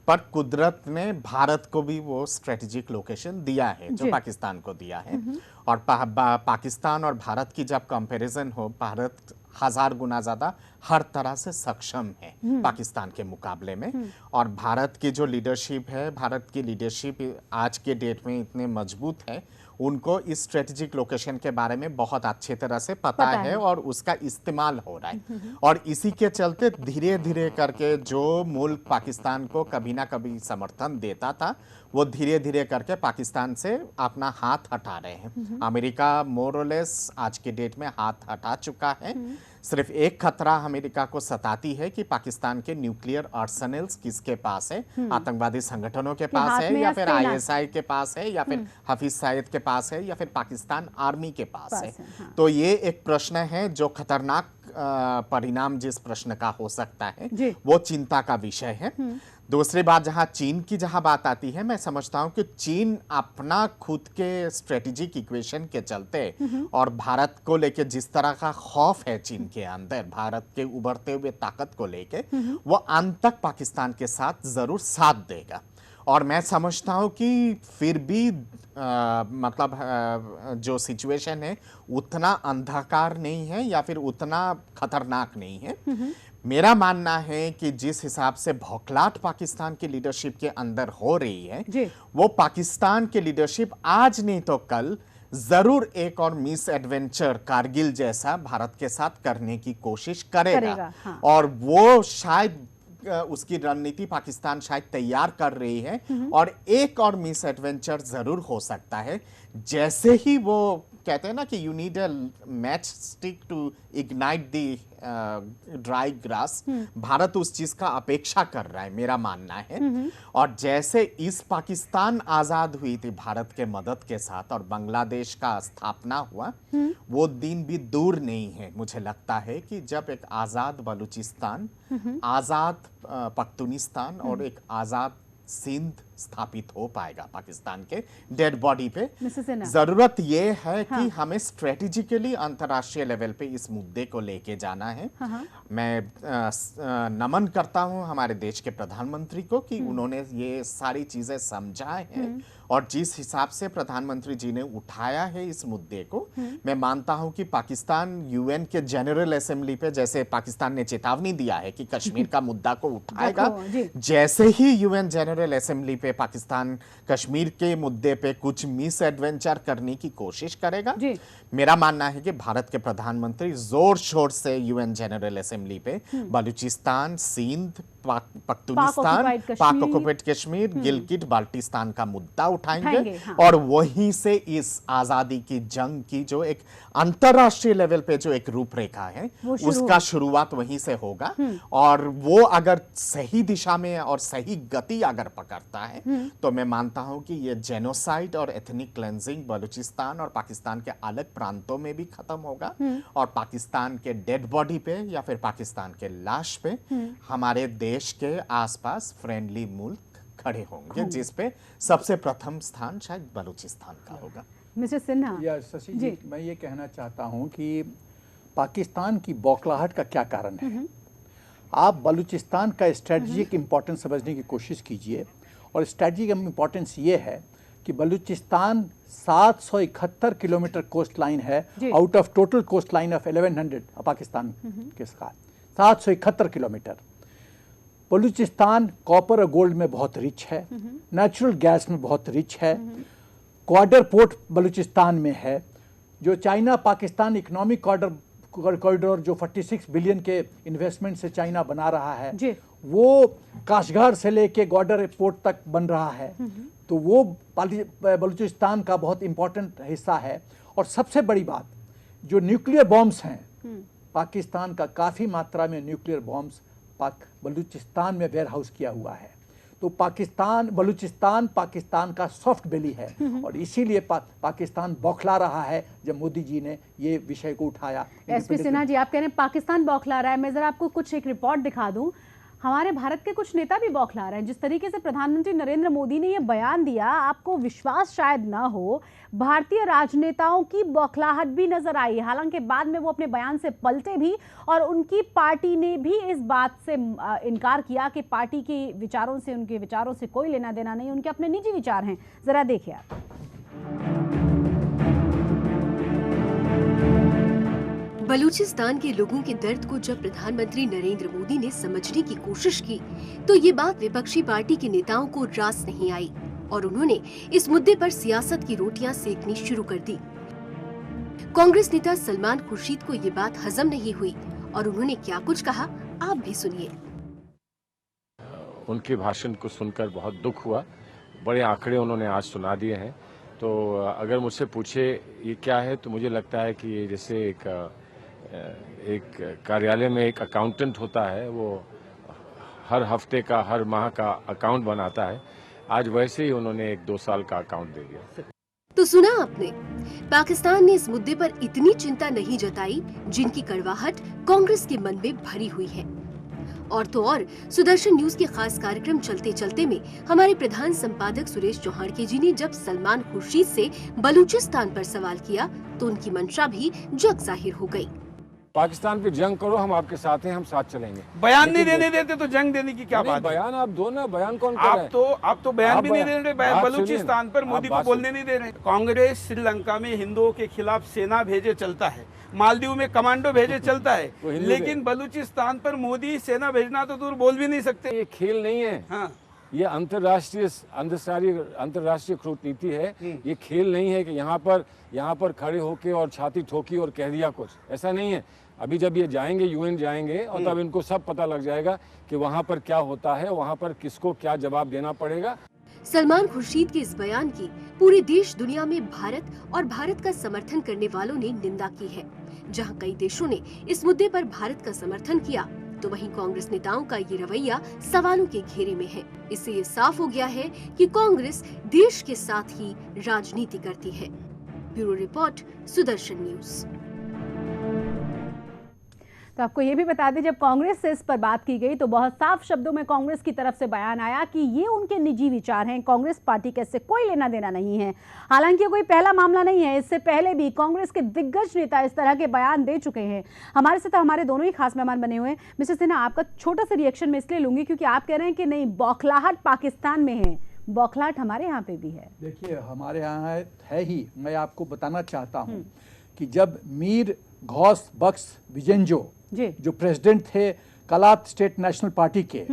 पर कुदरत ने भारत को भी वो स्ट्रेटेजिक लोकेशन दिया है जो पाकिस्तान को दिया है। और पाकिस्तान और भारत की जब कंपैरिजन हो, भारत 1000 गुना ज़्यादा हर तरह से सक्षम है पाकिस्तान के मुकाबले में। और भारत की जो लीडरशिप है, भारत की लीडरशिप आज के डेट में इतने मजबूत है, उनको इस स्ट्रेटेजिक लोकेशन के बारे में बहुत अच्छे तरह से पता है और उसका इस्तेमाल हो रहा है। और इसी के चलते धीरे धीरे करके जो मुल्क पाकिस्तान को कभी ना कभी समर्थन देता था, वो धीरे धीरे करके पाकिस्तान से अपना हाथ हटा रहे हैं। अमेरिका मोरलेस आज के डेट में हाथ हटा चुका है। सिर्फ एक खतरा अमेरिका को सताती है कि पाकिस्तान के न्यूक्लियर आर्सेनल्स किसके पास है, आतंकवादी संगठनों के पास है, या फिर ISI के पास है, या फिर हफीज सईद के पास है, या फिर पाकिस्तान आर्मी के पास है। तो ये एक प्रश्न है जो खतरनाक परिणाम जिस प्रश्न का हो सकता है वो चिंता का विषय है। दूसरी बात, जहां बात आती है, मैं समझता हूं कि चीन अपना खुद के स्ट्रेटेजिक इक्वेशन के चलते और भारत को लेके जिस तरह का खौफ है चीन के अंदर, भारत के उभरते हुए ताकत को लेके, वो अंत तक पाकिस्तान के साथ जरूर साथ देगा। और मैं समझता हूँ कि फिर भी जो सिचुएशन है उतना अंधकार नहीं है या फिर उतना खतरनाक नहीं है। मेरा मानना है कि जिस हिसाब से भौखलाहट पाकिस्तान की लीडरशिप के अंदर हो रही है, वो पाकिस्तान की लीडरशिप आज नहीं तो कल जरूर एक और मिस एडवेंचर कारगिल जैसा भारत के साथ करने की कोशिश करेगा। हाँ। और वो शायद उसकी रणनीति पाकिस्तान शायद तैयार कर रही है और एक और मिस एडवेंचर जरूर हो सकता है। जैसे ही वो कहते हैं ना कि you need a match stick to ignite the dry grass, Bharat उस चीज का अपेक्षा कर रहा है, मेरा मानना है। और जैसे इस पाकिस्तान आजाद हुई थी भारत के मदद के साथ और बांग्लादेश का स्थापना हुआ, वो दिन भी दूर नहीं है। मुझे लगता है कि जब एक आजाद बलूचिस्तान, आजाद पख्तूनिस्तान और एक आजाद सिंध स्थापित हो पाएगा पाकिस्तान के डेड बॉडी पे, जरूरत ये है कि हमें स्ट्रेटेजिकली अंतर्राष्ट्रीय लेवल पे इस मुद्दे को लेके जाना है। मैं नमन करता हूं हमारे देश के प्रधानमंत्री को कि उन्होंने ये सारी चीजें समझा है और जिस हिसाब से प्रधानमंत्री जी ने उठाया है इस मुद्दे को, मैं मानता हूं कि पाकिस्तान यूएन के जनरल असेंबली पे जैसे पाकिस्तान ने चेतावनी दिया है कि कश्मीर का मुद्दा को उठाएगा, जैसे ही यूएन जनरल असेंबली पे पाकिस्तान कश्मीर के मुद्दे पे कुछ मिस एडवेंचर करने की कोशिश करेगा, मेरा मानना है कि भारत के प्रधानमंत्री जोर शोर से यूएन जनरल असेंबली पे बलूचिस्तान, सिंध, पख्तूनिस्तान, पाक ऑक्युपाइड कश्मीर, गिलगिट बाल्टिस्तान का मुद्दा उठाएंगे। हाँ। और वहीं से इस आजादी की जंग की जो एक अंतरराष्ट्रीय लेवल पे जो एक रूपरेखा है उसका शुरुआत वहीं से होगा। और वो अगर सही दिशा में और सही गति अगर पकड़ता है तो मैं मानता हूं कि ये जेनोसाइड और एथनिक क्लेंजिंग बलूचिस्तान और पाकिस्तान के अलग प्रांतों में भी खत्म होगा और पाकिस्तान के डेड बॉडी पे या फिर पाकिस्तान के लाश पे हमारे देश के आसपास फ्रेंडली मुल्क खड़े होंगे, जिस पे सबसे प्रथम स्थान शायद बलूचिस्तान का होगा। मिस्टर सिन्हा, या शशि जी, मैं ये कहना चाहता हूं कि पाकिस्तान की बौखलाहट का क्या कारण है। आप बलूचिस्तान का स्ट्रेटजिक इम्पोर्टेंस समझने की कोशिश कीजिए और स्ट्रेटजिक इम्पोर्टेंस ये है कि बलूचिस्तान 771 किलोमीटर कोस्ट लाइन है out of total cost line of 1100 Pakistan के साथ 771 किलोमीटर। बलूचिस्तान कॉपर और गोल्ड में बहुत रिच है, नेचुरल गैस में बहुत रिच है, क्वार्टर पोर्ट बलूचिस्तान में है। जो चाइना पाकिस्तान इकोनॉमिक कॉरिडोर जो 46 बिलियन के इन्वेस्टमेंट से चाइना बना रहा है वो काशगार से लेके ग्वाडर पोर्ट तक बन रहा है, तो वो बलूचिस्तान का बहुत इंपॉर्टेंट हिस्सा है। और सबसे बड़ी बात, जो न्यूक्लियर बॉम्ब्स हैं, पाकिस्तान का काफ़ी मात्रा में न्यूक्लियर बॉम्ब्स बलूचिस्तान में वेयर हाउस किया हुआ है। तो बलूचिस्तान पाकिस्तान का सॉफ्ट बेली है और इसीलिए पाकिस्तान बौखला रहा है जब मोदी जी ने ये विषय को उठाया। एसपी सिन्हा जी, आप कह रहे हैं पाकिस्तान बौखला रहा है। मैं जरा आपको कुछ एक रिपोर्ट दिखा दूं, हमारे भारत के कुछ नेता भी बौखला रहे हैं। जिस तरीके से प्रधानमंत्री नरेंद्र मोदी ने यह बयान दिया, आपको विश्वास शायद ना हो, भारतीय राजनेताओं की बौखलाहट भी नजर आई। हालांकि बाद में वो अपने बयान से पलटे भी और उनकी पार्टी ने भी इस बात से इनकार किया कि पार्टी के विचारों से, उनके विचारों से कोई लेना देना नहीं, उनके अपने निजी विचार हैं। जरा देखिए आप। बलूचिस्तान के लोगों के दर्द को जब प्रधानमंत्री नरेंद्र मोदी ने समझने की कोशिश की तो ये बात विपक्षी पार्टी के नेताओं को रास नहीं आई और उन्होंने इस मुद्दे पर सियासत की रोटियां सेकनी शुरू कर दी। कांग्रेस नेता सलमान खुर्शीद को ये बात हजम नहीं हुई और उन्होंने क्या कुछ कहा, आप भी सुनिए। उनके भाषण को सुनकर बहुत दुख हुआ। बड़े आंकड़े उन्होंने आज सुना दिए हैं। तो अगर मुझसे पूछे ये क्या है, तो मुझे लगता है कि जैसे एक कार्यालय में एक अकाउंटेंट होता है, वो हर हफ्ते का, हर माह का अकाउंट बनाता है, आज वैसे ही उन्होंने 1-2 साल का अकाउंट दे दिया। तो सुना आपने, पाकिस्तान ने इस मुद्दे पर इतनी चिंता नहीं जताई जिनकी कड़वाहट कांग्रेस के मन में भरी हुई है। और तो और सुदर्शन न्यूज के खास कार्यक्रम चलते चलते में हमारे प्रधान संपादक सुरेश चौहान जी ने जब सलमान खुर्शीद से बलूचिस्तान पर सवाल किया तो उनकी मंशा भी जग जाहिर हो गई। पाकिस्तान पे जंग करो, हम आपके साथ हैं, हम साथ चलेंगे। बयान नहीं देने देते तो जंग देने की क्या नहीं, बात है? बयान आप दो ना, बयान कौन कर रहा है? आप तो बयान आप भी नहीं दे रहे, बात सुनिए बलूचिस्तान ना, पर आप मोदी को बात बोलने नहीं दे रहे। कांग्रेस श्रीलंका में हिंदुओं के खिलाफ सेना भेजे चलता है, मालदीव में कमांडो भेजे चलता है, वो हिंदू लेकिन बलूचिस्तान पर मोदी सेना भेजना तो दूर बोल भी नहीं सकते। ये खेल नहीं है, हाँ, ये अंतर्राष्ट्रीय कूटनीति है। ये खेल नहीं है कि यहाँ पर खड़े होके और छाती ठोकी और कह दिया कुछ, ऐसा नहीं है। अभी जब ये जाएंगे, यूएन जाएंगे, और तब इनको सब पता लग जाएगा कि वहाँ पर क्या होता है, वहाँ पर किसको क्या जवाब देना पड़ेगा। सलमान खुर्शीद के इस बयान की पूरे देश दुनिया में भारत और भारत का समर्थन करने वालों ने निंदा की है। जहां कई देशों ने इस मुद्दे पर भारत का समर्थन किया, तो वहीं कांग्रेस नेताओं का ये रवैया सवालों के घेरे में है। इससे ये साफ हो गया है कि कांग्रेस देश के साथ ही राजनीति करती है। Bureau report, Sudarshan news. तो आपको ये भी बता दें, जब कांग्रेस से इस पर बात की गई तो बहुत साफ शब्दों में कांग्रेस की तरफ से बयान आया कि ये उनके निजी विचार हैं, कांग्रेस पार्टी के इससे कोई लेना देना नहीं है। हालांकि ये कोई पहला मामला नहीं है, इससे पहले भी कांग्रेस के दिग्गज नेता इस तरह के बयान दे चुके हैं। हमारे साथ हमारे दोनों ही खास मेहमान बने हुए हैं। मिस्टर सिन्हा, आपका छोटा सा रिएक्शन मैं इसलिए लूंगी क्योंकि आप कह रहे हैं कि नहीं, बौखलाहट पाकिस्तान में है, बौखलाहट हमारे यहाँ पे भी है। देखिए, हमारे यहाँ है ही। मैं आपको बताना चाहता हूँ कि जब मीर गौस बख्श विजेंजो जो प्रेसिडेंट थे कलात स्टेट नेशनल पार्टी के,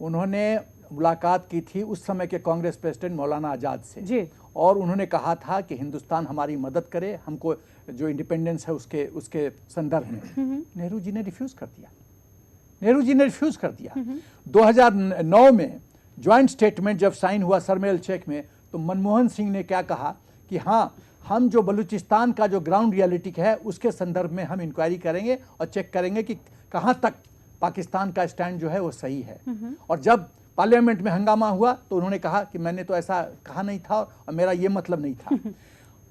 उन्होंने मुलाकात की थी उस समय के कांग्रेस प्रेसिडेंट मौलाना आजाद से, और उन्होंने कहा था कि हिंदुस्तान हमारी मदद करे, हमको जो इंडिपेंडेंस है उसके संदर्भ में। नेहरू जी ने रिफ्यूज कर दिया। 2009 में ज्वाइंट स्टेटमेंट जब साइन हुआ सरमेल चेक में, तो मनमोहन सिंह ने क्या कहा कि हाँ, हम जो बलूचिस्तान का जो ग्राउंड रियलिटी है उसके संदर्भ में हम इंक्वायरी करेंगे और चेक करेंगे कि कहाँ तक पाकिस्तान का स्टैंड जो है वो सही है। और जब पार्लियामेंट में हंगामा हुआ तो उन्होंने कहा कि मैंने तो ऐसा कहा नहीं था और मेरा ये मतलब नहीं था।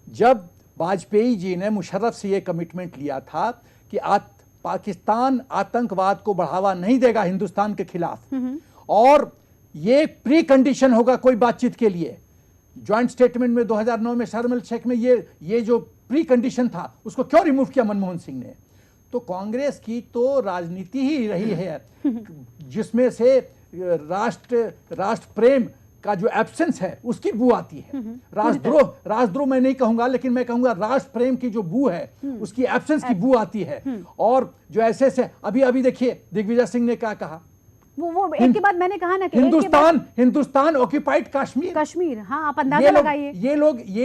जब वाजपेयी जी ने मुशर्रफ से ये कमिटमेंट लिया था कि पाकिस्तान आतंकवाद को बढ़ावा नहीं देगा हिंदुस्तान के खिलाफ, और ये प्री कंडीशन होगा कोई बातचीत के लिए। ज्वाइंट स्टेटमेंट में 2009 में शर्मल शेख में ये जो प्री कंडीशन था उसको क्यों रिमूव किया मनमोहन सिंह ने? तो कांग्रेस की तो राजनीति ही रही है जिसमें से राष्ट्र प्रेम का जो एब्सेंस है उसकी बू आती है। राष्ट्रद्रोह मैं नहीं कहूंगा, लेकिन मैं कहूंगा राष्ट्र प्रेम की जो बू है उसकी एब्सेंस की बू आती है। और जो ऐसे अभी देखिए दिग्विजय सिंह ने क्या कहा, वो एक के बाद मैंने कहा ना कि हिंदुस्तान ऑक्यूपाइड कश्मीर। हाँ, आप अंदाजा लगाइए। ये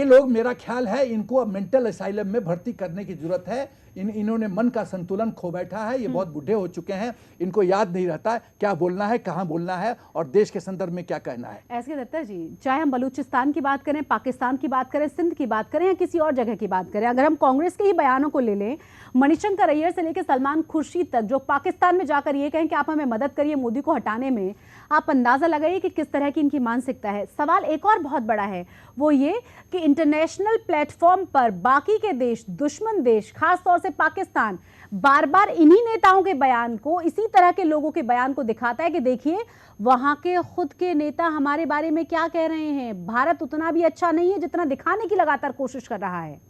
लोग मेरा ख्याल है इनको अब मेंटल असाइलम में भर्ती करने की जरूरत है। इन्होंने मन का संतुलन खो बैठा है। ये बहुत बूढ़े हो चुके हैं, इनको याद नहीं रहता क्या बोलना है, कहाँ बोलना है और देश के संदर्भ में क्या कहना है। एसके दत्ता जी, चाहे हम बलूचिस्तान की बात करें, पाकिस्तान की बात करें, सिंध की बात करें या किसी और जगह की बात करें, अगर हम कांग्रेस के ही बयानों को ले लें, मणिशंकर अय्यर से लेकर सलमान खुर्शीद तक जो पाकिस्तान में जाकर ये कहें कि आप हमें मदद करिए मोदी को हटाने में, आप अंदाजा लगाइए कि किस तरह की इनकी मानसिकता है। सवाल एक और बहुत बड़ा है, वो ये कि इंटरनेशनल प्लेटफॉर्म पर बाकी के देश, दुश्मन देश, खास तौर से पाकिस्तान, बार बार इन्हीं नेताओं के बयान को, इसी तरह के लोगों के बयान को दिखाता है कि देखिए वहां के खुद के नेता हमारे बारे में क्या कह रहे हैं, भारत उतना भी अच्छा नहीं है जितना दिखाने की लगातार कोशिश कर रहा है।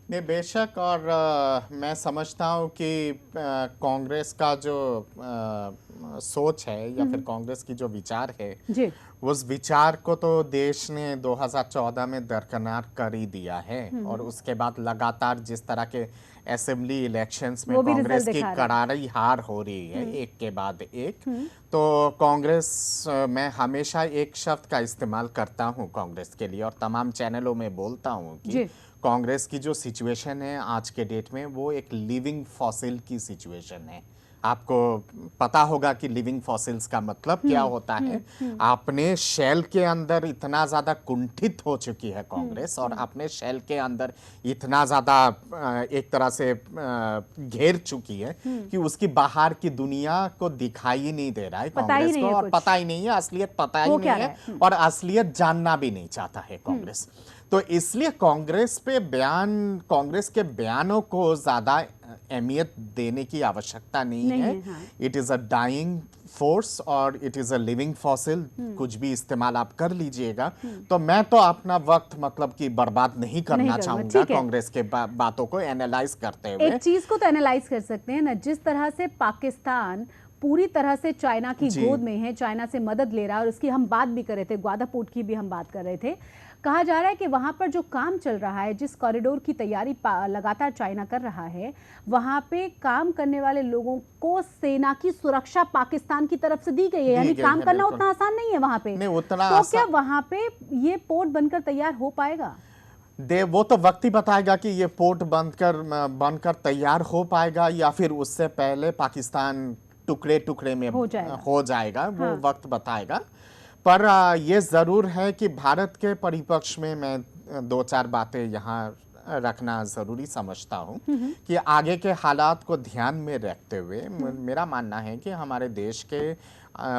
नहीं, बेशक, और मैं समझता हूँ कि कांग्रेस का जो सोच है या फिर कांग्रेस की जो विचार है जी, उस विचार को तो देश ने 2014 में दरकिनार कर ही दिया है। और उसके बाद लगातार जिस तरह के असेंबली इलेक्शंस में कांग्रेस की करारी हार हो रही है एक के बाद एक, तो कांग्रेस, मैं हमेशा एक शब्द का इस्तेमाल करता हूँ कांग्रेस के लिए और तमाम चैनलों में बोलता हूँ कि कांग्रेस की जो सिचुएशन है आज के डेट में वो एक लिविंग फॉसिल की सिचुएशन है। आपको पता होगा कि लिविंग फॉसिल्स का मतलब क्या होता है। अपने शेल के अंदर इतना ज़्यादा कुंठित हो चुकी है कांग्रेस और अपने शेल के अंदर इतना ज़्यादा एक तरह से घेर चुकी है कि उसकी बाहर की दुनिया को दिखाई ही नहीं दे रहा है कांग्रेस को, और पता ही नहीं है, असलियत पता ही नहीं है और असलियत जानना भी नहीं चाहता है कांग्रेस। तो इसलिए कांग्रेस के बयानों को ज्यादा अहमियत देने की आवश्यकता नहीं है। हाँ। It is a dying force और it is a living fossil, कुछ भी इस्तेमाल आप कर लीजिएगा। तो मैं तो अपना वक्त मतलब कि बर्बाद नहीं करना चाहूंगा कांग्रेस के बातों को एनालाइज करते हुए। एक चीज को तो एनालाइज कर सकते हैं ना, जिस तरह से पाकिस्तान पूरी तरह से चाइना की गोद में है, चाइना से मदद ले रहा है, और उसकी हम बात भी कर रहे थे, ग्वादा पोर्ट की भी हम बात कर रहे थे। कहा जा रहा है कि वहां पर जो काम चल रहा है, जिस कॉरिडोर की तैयारी लगातार चाइना कर रहा है, वहां पे काम करने वाले लोगों को सेना की सुरक्षा पाकिस्तान की तरफ से दी गई है। यानी काम करना उतना आसान नहीं है वहां पे। तो क्या वहां पे ये पोर्ट बनकर तैयार हो पाएगा? वो तो वक्त ही बताएगा कि ये पोर्ट बनकर तैयार हो पाएगा या फिर उससे पहले पाकिस्तान टुकड़े टुकड़े में हो जाएगा। वो वक्त बताएगा। पर ये जरूर है कि भारत के परिप्रेक्ष्य में मैं दो चार बातें यहाँ रखना जरूरी समझता हूँ कि आगे के हालात को ध्यान में रखते हुए मेरा मानना है कि हमारे देश के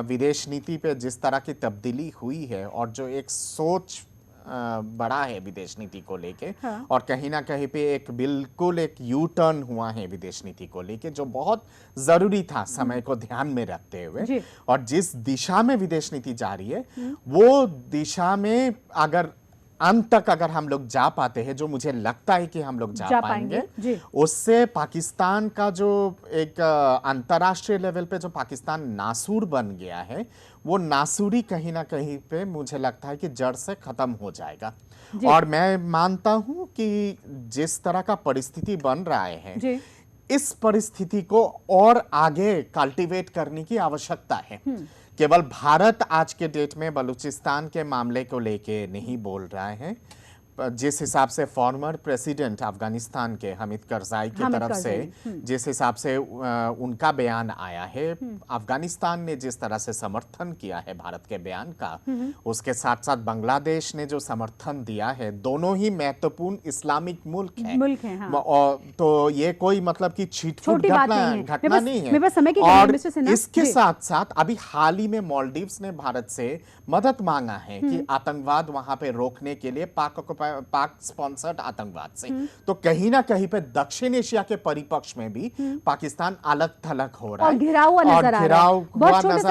विदेश नीति पे जिस तरह की तब्दीली हुई है और जो एक सोच बड़ा है विदेश नीति को लेके, और कहीं ना कहीं पे बिल्कुल एक यू टर्न हुआ है विदेश नीति को लेके, जो बहुत जरूरी था समय को ध्यान में रखते हुए। और जिस दिशा में विदेश नीति जा रही है वो दिशा में अगर अंत तक अगर हम लोग जा पाते हैं, जो मुझे लगता है कि हम लोग जा पाएंगे, उससे पाकिस्तान का जो एक अंतर्राष्ट्रीय लेवल पे जो पाकिस्तान नासूर बन गया है, वो नासूरी कहीं ना कहीं पे मुझे लगता है कि जड़ से खत्म हो जाएगा। और मैं मानता हूं कि जिस तरह का परिस्थिति बन रहा है, इस परिस्थिति को और आगे कल्टीवेट करने की आवश्यकता है। केवल भारत आज के डेट में बलूचिस्तान के मामले को लेके नहीं बोल रहा है। जिस हिसाब से फॉर्मर प्रेसिडेंट अफगानिस्तान के हामिद करजाई की तरफ से जिस हिसाब से उनका बयान आया है, अफगानिस्तान ने जिस तरह से समर्थन किया है भारत के बयान का, उसके साथ साथ बांग्लादेश ने जो समर्थन दिया है, दोनों ही महत्वपूर्ण इस्लामिक मुल्क हैं। हाँ। तो ये कोई मतलब कि छीट-फूट घटना नहीं है। और इसके साथ साथ अभी हाल ही में मालदीव्स ने भारत से मदद मांगा है कि आतंकवाद वहां पे रोकने के लिए पाक स्पॉन्सर्ड आतंकवाद से। तो कहीं ना कहीं पे दक्षिण एशिया के परिपक्ष में भी पाकिस्तान अलग थलग हो रहा है और घिराव हुआ नजर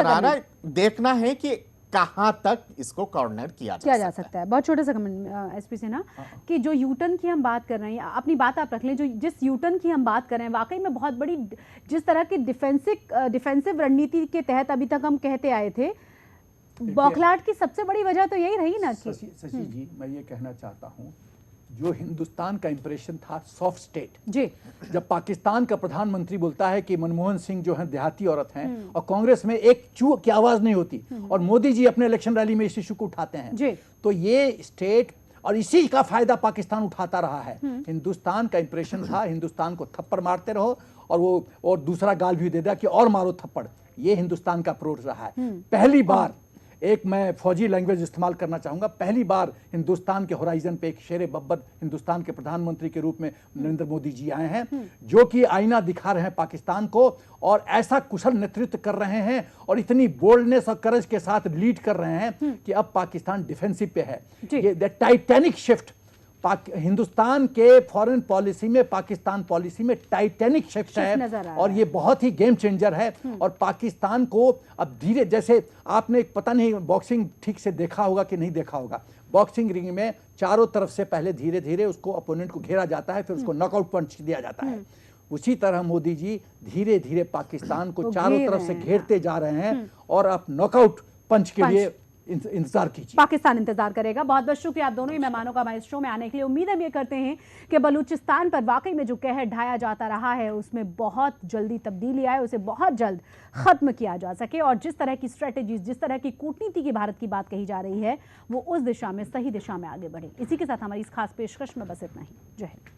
आ रहा है। देखना है कि कहां तक इसको कॉर्नर किया जा सकता है। बहुत छोटा सा कमेंट एसपी से ना, कि जो यूटर्न की हम बात कर रहे हैं, अपनी बात आप रख लें, जो जिस यूटर्न की हम बात कर रहे हैं, वाकई में बहुत बड़ी, जिस तरह की डिफेंसिव रणनीति के तहत अभी तक हम कहते आए थे, बौखलाहट की सबसे बड़ी वजह तो यही रही ना कि शशि जी, मैं ये कहना चाहता हूँ, जो हिंदुस्तान का इंप्रेशन था सॉफ्ट स्टेट, जी, जब पाकिस्तान का प्रधानमंत्री बोलता है कि मनमोहन सिंह जो है देहाती औरत हैं और कांग्रेस में एक चूह की आवाज नहीं होती, और मोदी जी अपने इलेक्शन रैली में इस इशू को उठाते हैं, जी, तो ये स्टेट और इसी का फायदा पाकिस्तान उठाता रहा है। हिंदुस्तान का इंप्रेशन था हिंदुस्तान को थप्पड़ मारते रहो और दूसरा गाल भी दे दिया कि और मारो थप्पड़। ये हिंदुस्तान का अप्रोच रहा है। पहली बार एक मैं फौजी लैंग्वेज इस्तेमाल करना चाहूंगा, पहली बार हिंदुस्तान के होराइजन पे एक शेर बब्बर हिंदुस्तान के प्रधानमंत्री के रूप में नरेंद्र मोदी जी आए हैं, जो कि आईना दिखा रहे हैं पाकिस्तान को, और ऐसा कुशल नेतृत्व कर रहे हैं और इतनी बोल्डनेस और करेज के साथ लीड कर रहे हैं कि अब पाकिस्तान डिफेंसिव पे है। ये टाइटैनिक शिफ्ट हिंदुस्तान के फॉरेन पॉलिसी में, पाकिस्तान पॉलिसी में टाइटैनिक शिफ्ट है, और ये बहुत ही गेम चेंजर है। और पाकिस्तान को अब धीरे, जैसे आपने पता नहीं बॉक्सिंग ठीक से देखा होगा कि नहीं देखा होगा, बॉक्सिंग रिंग में चारों तरफ से पहले धीरे धीरे उसको अपोनेंट को घेरा जाता है, फिर उसको नॉकआउट पंच दिया जाता है। उसी तरह मोदी जी धीरे धीरे पाकिस्तान को चारों तरफ से घेरते जा रहे हैं, और अब नॉकआउट पंच के लिए इंतजार कीजिए। पाकिस्तान इंतजार करेगा। बहुत बहुत शुक्रिया आप दोनों ही मेहमानों का हमारे शो में आने के लिए। उम्मीद हम ये करते हैं कि बलूचिस्तान पर वाकई में जो कहर ढाया जाता रहा है, उसमें बहुत जल्दी तब्दीली आए, उसे बहुत जल्द खत्म किया जा सके, और जिस तरह की स्ट्रेटेजीज, जिस तरह की कूटनीति की भारत की बात कही जा रही है, वो उस दिशा में, सही दिशा में आगे बढ़े। इसी के साथ हमारी इस खास पेशकश में बस इतना ही। जय हिंद।